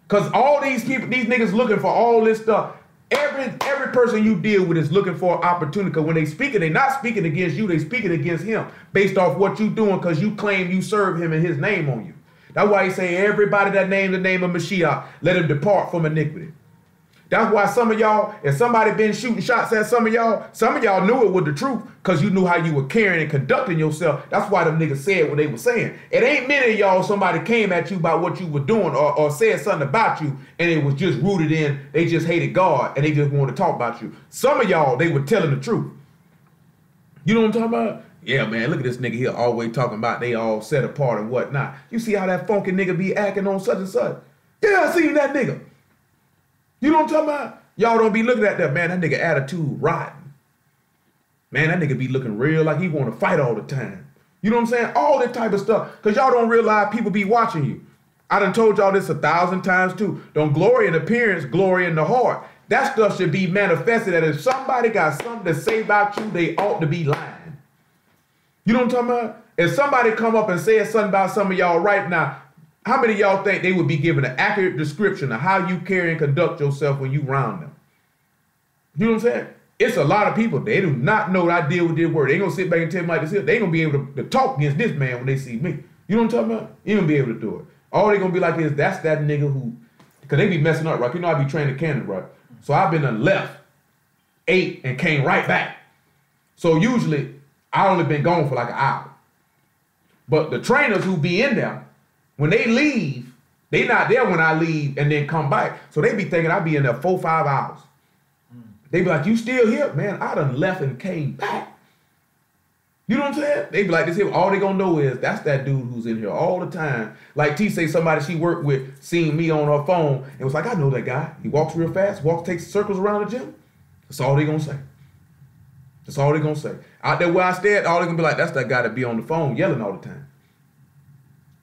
Because all these people, these niggas looking for all this stuff. Every person you deal with is looking for an opportunity, because when they speaking, they're not speaking against you, they speaking against him based off what you doing, because you claim you serve him and his name on you. That's why he say everybody that name the name of Mashiach, let him depart from iniquity. That's why some of y'all, if somebody been shooting shots at some of y'all knew it was the truth, because you knew how you were carrying and conducting yourself. That's why them niggas said what they were saying. It ain't many of y'all somebody came at you about what you were doing or said something about you, and it was just rooted in, they just hated God and they just wanted to talk about you. Some of y'all, they were telling the truth. You know what I'm talking about? Yeah, man, look at this nigga here always talking about they all set apart and whatnot. You see how that funky nigga be acting on such and such? Yeah, I seen that nigga. You know what I'm talking about? Y'all don't be looking at that, man. That nigga attitude rotten. Man, that nigga be looking real like he want to fight all the time. You know what I'm saying? All that type of stuff. Because y'all don't realize people be watching you. I done told y'all this 1,000 times too. Don't glory in appearance, glory in the heart. That stuff should be manifested that if somebody got something to say about you, they ought to be lying. You know what I'm talking about? If somebody come up and say something about some of y'all right now, how many of y'all think they would be given an accurate description of how you carry and conduct yourself when you round them? You know what I'm saying? It's a lot of people, they do not know that I deal with this word. They ain't gonna sit back and tell me like this here. They ain't gonna be able to talk against this man when they see me. You know what I'm talking about? You ain't gonna be able to do it. All they gonna be like is, that's that nigga who, because they be messing up, right? You know I be training cannon, right? So I've been left, ate, and came right back. So usually, I only been gone for like an hour. But the trainers who be in there, when they leave, they not there when I leave and then come back. So they be thinking I be in there 4 or 5 hours. They be like, you still here? Man, I done left and came back. You know what I'm saying? They be like this here. All they gonna know is that's that dude who's in here all the time. Like T say somebody she worked with seen me on her phone and was like, I know that guy. He walks real fast, takes circles around the gym. That's all they gonna say. That's all they gonna say. Out there where I stay at, all they gonna be like, that's that guy that be on the phone yelling all the time.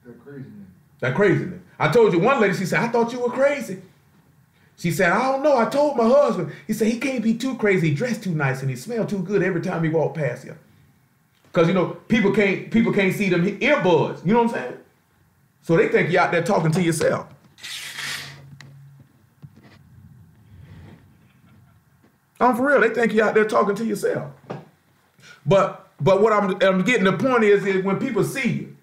That craziness.
That craziness. I told you one lady, she said, I thought you were crazy. She said, I don't know. I told my husband. He said, he can't be too crazy. He dressed too nice and he smelled too good every time he walked past here. Because, you know, people can't see them earbuds. You know what I'm saying? So they think you out there talking to yourself. I'm for real. They think you out there talking to yourself. But what I'm getting the point is when people see you,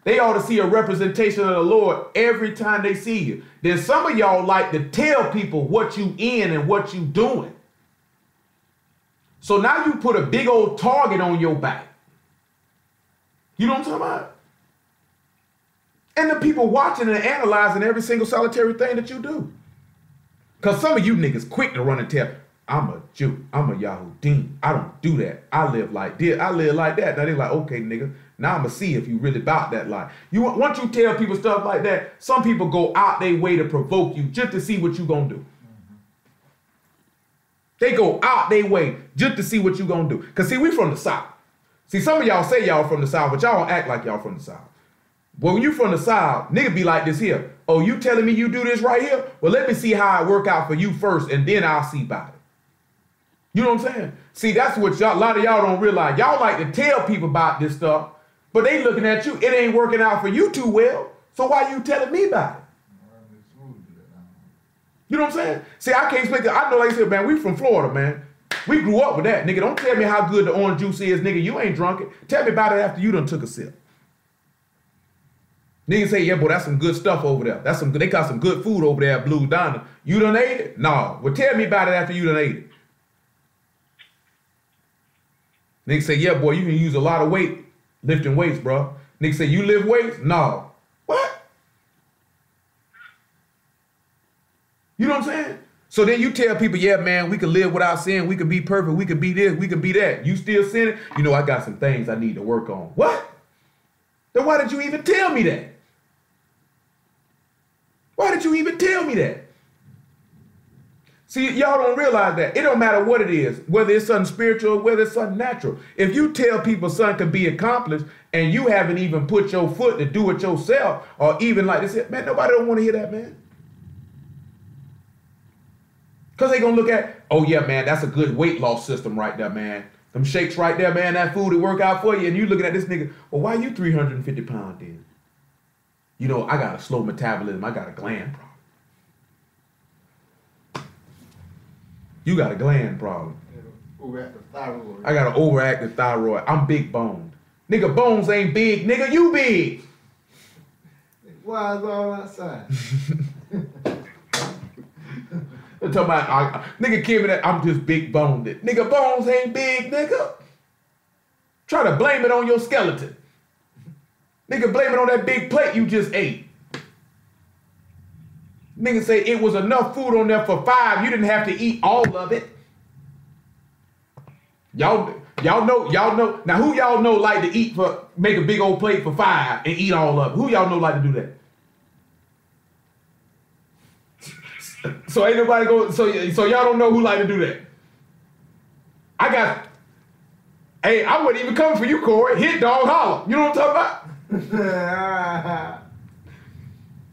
they ought to see a representation of the Lord every time they see you. Then some of y'all like to tell people what you in and what you doing. So now you put a big old target on your back. You know what I'm talking about? And the people watching and analyzing every single solitary thing that you do. Because some of you niggas quick to run and tell, I'm a Jew, I'm a Yahudin, I don't do that. I live like this, I live like that. Now they like, okay, nigga, now I'm going to see if you really about that life. Once you tell people stuff like that, some people go out their way to provoke you just to see what you going to do. They go out their way just to see what you going to do. Because see, we from the South. See, some of y'all say y'all from the South, but y'all don't act like y'all from the South. Well, when you from the South, nigga be like this here. Oh, you telling me you do this right here? Well, let me see how it work out for you first, and then I'll see about it. You know what I'm saying? See, that's what a lot of y'all don't realize. Y'all like to tell people about this stuff, but they looking at you. It ain't working out for you too well. So why you telling me about it? You know what I'm saying? See, I can't speak. I know, like I said, man, we from Florida, man. We grew up with that, nigga. Don't tell me how good the orange juice is, nigga. You ain't drunk it. Tell me about it after you done took a sip. Niggas say, yeah, boy, that's some good stuff over there. That's some good. They got some good food over there at Blues Diner. You done ate it? No. Well, tell me about it after you done ate it. Niggas say, yeah, boy, you can use a lot of weight lifting weights, bro. Niggas say, you lift weights? No. What? You know what I'm saying? So then you tell people, yeah, man, we can live without sin. We can be perfect. We can be this. We can be that. You still sinning? You know, I got some things I need to work on. What? Then why did you even tell me that? Why did you even tell me that? See, y'all don't realize that. It don't matter what it is, whether it's something spiritual or whether it's something natural. If you tell people something can be accomplished and you haven't even put your foot to do it yourself, or even like this, man, nobody don't want to hear that, man. Because they going to look at, oh, yeah, man, that's a good weight loss system right there, man. Them shakes right there, man, that food will work out for you. And you looking at this nigga, well, why you 350 pounds then? You know, I got a slow metabolism. I got a gland problem. You got a gland problem.
Overactive thyroid.
I got an overactive thyroid. I'm big boned. Nigga, bones ain't big. Nigga, you big.
Why is all outside?
I'm talking about, nigga, Kim, that I'm just big boned. Nigga, bones ain't big, nigga. Try to blame it on your skeleton. Nigga, blame it on that big plate you just ate. Nigga say it was enough food on there for 5. You didn't have to eat all of it. Y'all know. Now who y'all know like to eat make a big old plate for 5 and eat all of it? Who y'all know like to do that? So ain't nobody go. So y'all don't know who like to do that. Hey, I wasn't even coming for you, Corey. Hit dog holler. You know what I'm talking about?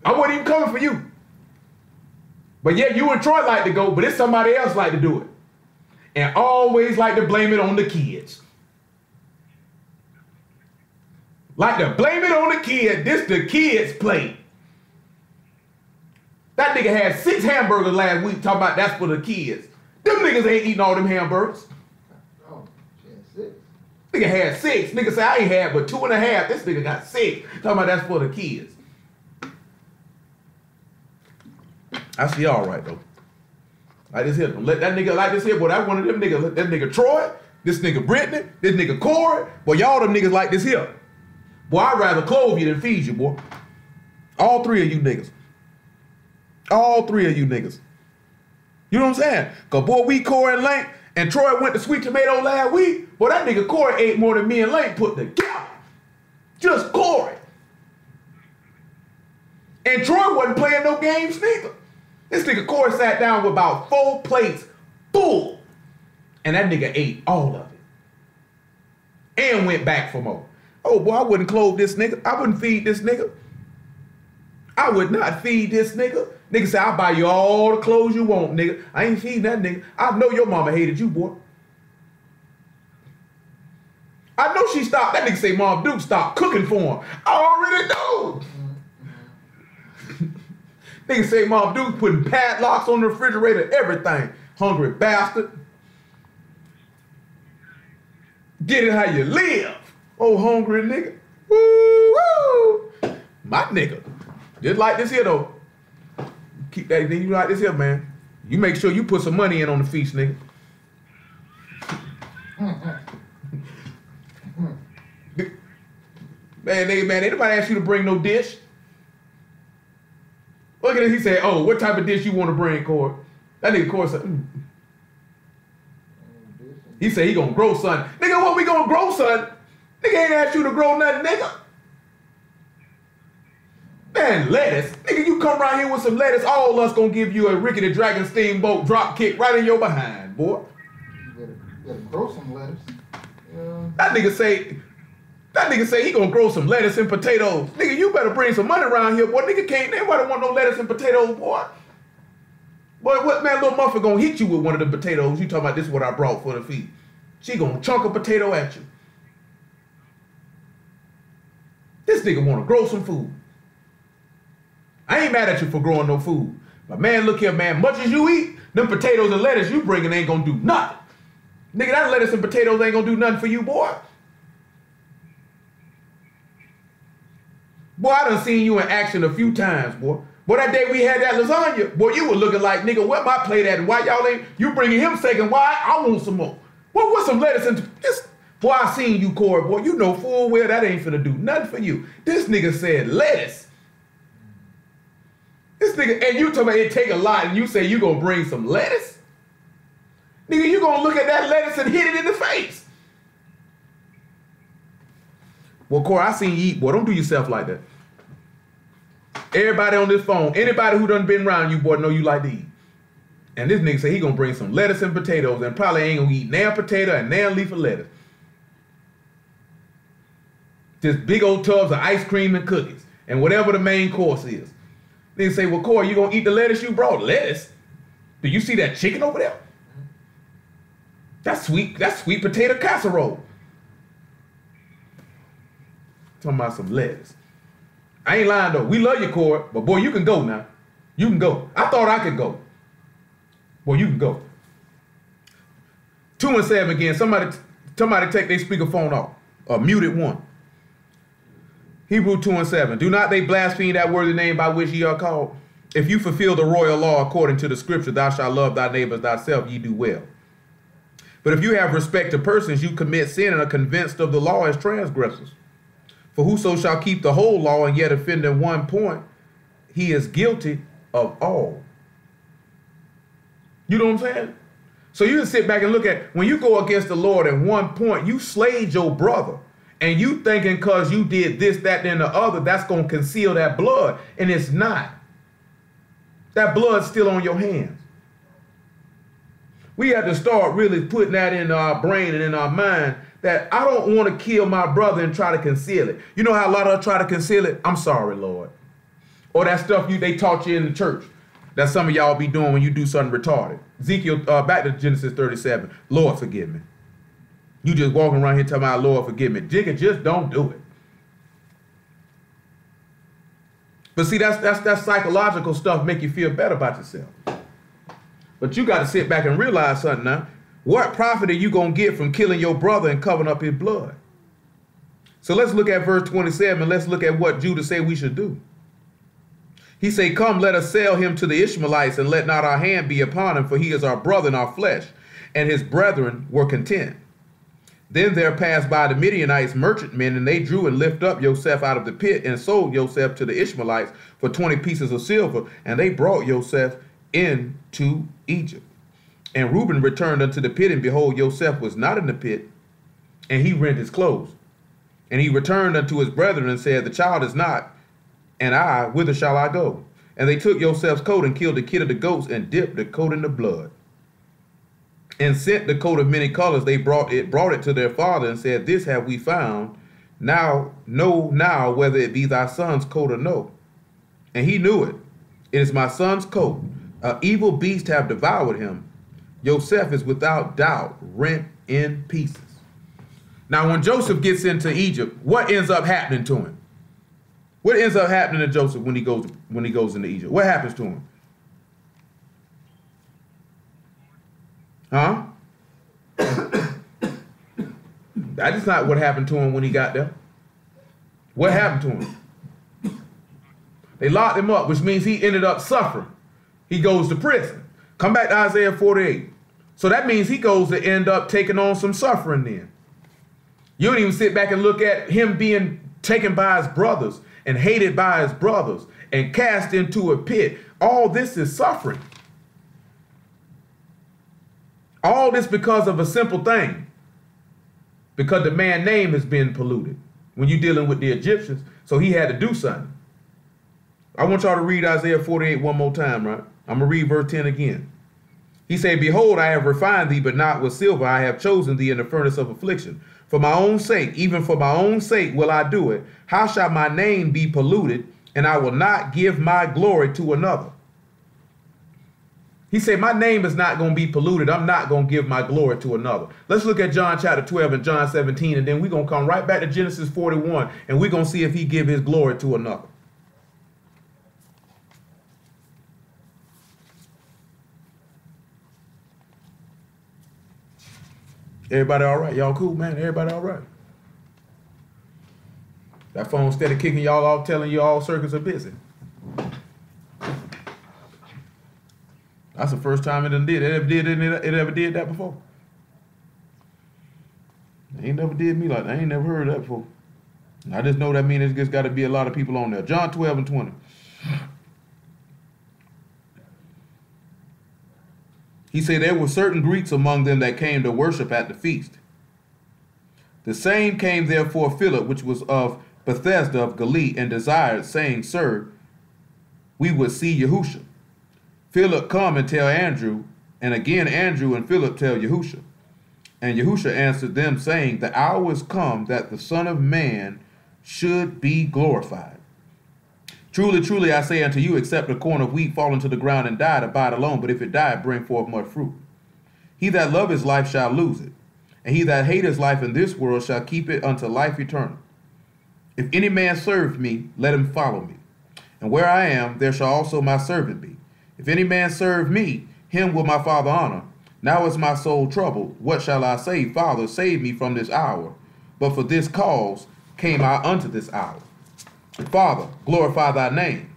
I wasn't even coming for you. But yeah, you and Troy like to go, but it's somebody else like to do it. And always like to blame it on the kids. Like to blame it on the kid. This the kid's plate. That nigga had 6 hamburgers last week talking about that's for the kids. Them niggas ain't eating all them hamburgers.
Oh, she had 6.
Nigga had 6. Nigga say I ain't had but 2.5. This nigga got 6. Talking about that's for the kids. I see all right though. Like this here. Don't let that nigga like this here, boy. That one of them niggas. That nigga Troy, this nigga Brittany, this nigga Corey. Boy, y'all them niggas like this here. Boy, I'd rather clothe you than feed you, boy. All 3 of you niggas. All 3 of you niggas. You know what I'm saying? Cause boy, we Corey and Lane and Troy went to Sweet Tomato last week. Boy, that nigga Corey ate more than me and Lane put together. Just Corey. And Troy wasn't playing no games neither. This nigga Corey sat down with about 4 plates full. And that nigga ate all of it. And went back for more. Oh boy, I wouldn't clothe this nigga. I wouldn't feed this nigga. I would not feed this nigga. Nigga say, I'll buy you all the clothes you want, nigga. I ain't feeding that nigga. I know your mama hated you, boy. I know she stopped. That nigga say Mom Duke stopped cooking for him. I already know. Nigga say Mom Duke putting padlocks on the refrigerator, everything. Hungry bastard. Get it how you live. Oh, hungry nigga. Woo, woo. My nigga. Just like this here, though. Keep that, you like this here, man. You make sure you put some money in on the feast, nigga. Man, ain't nobody ask you to bring no dish. Look at it, he said, oh, what type of dish you want to bring, Corey? That nigga Corey said, He said he gonna grow, son. Nigga, what we gonna grow, son? Nigga ain't asked you to grow nothing, nigga. Man, lettuce. Nigga, you come around here with some lettuce, all of us gonna give you a Ricky the Dragon Steamboat drop kick right in your behind, boy.
You better grow some lettuce.
That nigga say he gonna grow some lettuce and potatoes. Nigga, you better bring some money around here, boy. Nigga can't, nobody want no lettuce and potatoes, boy. Boy, what man, little Muffin gonna hit you with one of the potatoes. You talking about this is what I brought for the feed. She gonna chunk a potato at you. This nigga wanna grow some food. I ain't mad at you for growing no food. But man, look here, man. Much as you eat, them potatoes and lettuce you bringing ain't gonna do nothing. Nigga, that lettuce and potatoes ain't gonna do nothing for you, boy. Boy, I done seen you in action a few times, boy. Boy, that day we had that lasagna, boy, you were looking like, nigga, where my plate at? And why y'all ain't, you bringing him second? Why? I want some more. Well, what's some lettuce and this? Boy, I seen you, Corey, boy. You know full well that ain't finna do nothing for you. This nigga said lettuce. This nigga, and you talking about it take a lot, and you say you gonna bring some lettuce? Nigga, you gonna look at that lettuce and hit it in the face. Well, Corey, I seen you eat, boy. Don't do yourself like that. Everybody on this phone, anybody who done been around you, boy, know you like to eat. And this nigga say he gonna bring some lettuce and potatoes and probably ain't gonna eat nan potato and nan leaf of lettuce. Just big old tubs of ice cream and cookies and whatever the main course is. Nigga say, well, Corey, you gonna eat the lettuce you brought? Lettuce? Do you see that chicken over there? That's sweet potato casserole. Talking about some lettuce. I ain't lying though. We love you, Corey, but boy, you can go now. You can go. I thought I could go. Boy, you can go. 2 and 7 again. Somebody take their speakerphone off. Muted one. Hebrew 2 and 7. Do not they blaspheme that worthy name by which ye are called? If you fulfill the royal law according to the scripture, thou shalt love thy neighbor thyself, ye do well. But if you have respect to persons, you commit sin and are convinced of the law as transgressors. For whoso shall keep the whole law and yet offend in one point, he is guilty of all. You know what I'm saying? So you can sit back and look at, when you go against the Lord at one point, you slayed your brother. And you thinking because you did this, that, and the other, that's going to conceal that blood. And it's not. That blood's still on your hands. We have to start really putting that in our brain and in our mind that I don't want to kill my brother and try to conceal it. You know how a lot of us try to conceal it? I'm sorry, Lord. Or that stuff they taught you in the church that some of y'all be doing when you do something retarded. Ezekiel, back to Genesis 37. Lord, forgive me. You just walking around here telling my Lord, forgive me. Jigga, just don't do it. But see, that's psychological stuff make you feel better about yourself. But you got to sit back and realize something now. What profit are you going to get from killing your brother and covering up his blood? So let's look at verse 27 and let's look at what Judah said we should do. He said, come, let us sell him to the Ishmaelites, and let not our hand be upon him, for he is our brother and our flesh. And his brethren were content. Then there passed by the Midianites merchantmen, and they drew and lifted up Joseph out of the pit, and sold Joseph to the Ishmaelites for 20 pieces of silver, and they brought Joseph into Egypt. And Reuben returned unto the pit, and behold, Joseph was not in the pit, and he rent his clothes. And he returned unto his brethren and said, the child is not, and I, whither shall I go? And they took Joseph's coat and killed the kid of the goats and dipped the coat in the blood. And sent the coat of many colors. They brought it to their father and said, this have we found. Now know now whether it be thy son's coat or no. And he knew it. It is my son's coat. An evil beast have devoured him. Joseph is without doubt rent in pieces. Now when Joseph gets into Egypt, what ends up happening to him? What ends up happening to Joseph when he goes into Egypt? What happens to him? Huh? That is not what happened to him when he got there. What happened to him? They locked him up, which means he ended up suffering. He goes to prison. Come back to Isaiah 48. So that means he goes to end up taking on some suffering then. You don't even sit back and look at him being taken by his brothers and hated by his brothers and cast into a pit. All this is suffering. All this because of a simple thing. Because the man's name has been polluted when you're dealing with the Egyptians. So he had to do something. I want y'all to read Isaiah 48 one more time, right? I'm going to read verse 10 again. He said, behold, I have refined thee, but not with silver. I have chosen thee in the furnace of affliction. For my own sake, even for my own sake will I do it. How shall my name be polluted? And I will not give my glory to another. He said, my name is not going to be polluted. I'm not going to give my glory to another. Let's look at John chapter 12 and John 17, and then we're going to come right back to Genesis 41, and we're going to see if he give his glory to another. Everybody all right? Y'all cool, man? Everybody all right? That phone steady kicking y'all off, telling you all circuits are busy. That's the first time it ever did that before. It ain't never did me like that. I ain't never heard that before. I just know that means it's just got to be a lot of people on there. John 12 and 20. He said there were certain Greeks among them that came to worship at the feast. The same came therefore Philip, which was of Bethesda of Galilee, and desired, saying, Sir, we would see Yahusha. Philip come and tell Andrew, and again Andrew and Philip tell Yahusha. And Yahusha answered them, saying, the hour is come that the Son of Man should be glorified. Truly, truly, I say unto you, except a corn of wheat fall into the ground and die, abide alone, but if it die, bring forth much fruit. He that loveth his life shall lose it, and he that hateth his life in this world shall keep it unto life eternal. If any man serve me, let him follow me. And where I am, there shall also my servant be. If any man serve me, him will my Father honor. Now is my soul troubled. What shall I say? Father, save me from this hour. But for this cause came I unto this hour. Father, glorify thy name.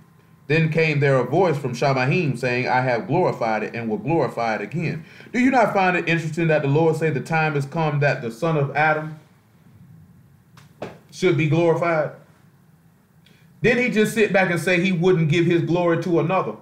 Then came there a voice from Shamahim, saying, I have glorified it and will glorify it again. Do you not find it interesting that the Lord say the time has come that the son of Adam should be glorified? Didn't he just sit back and say he wouldn't give his glory to another?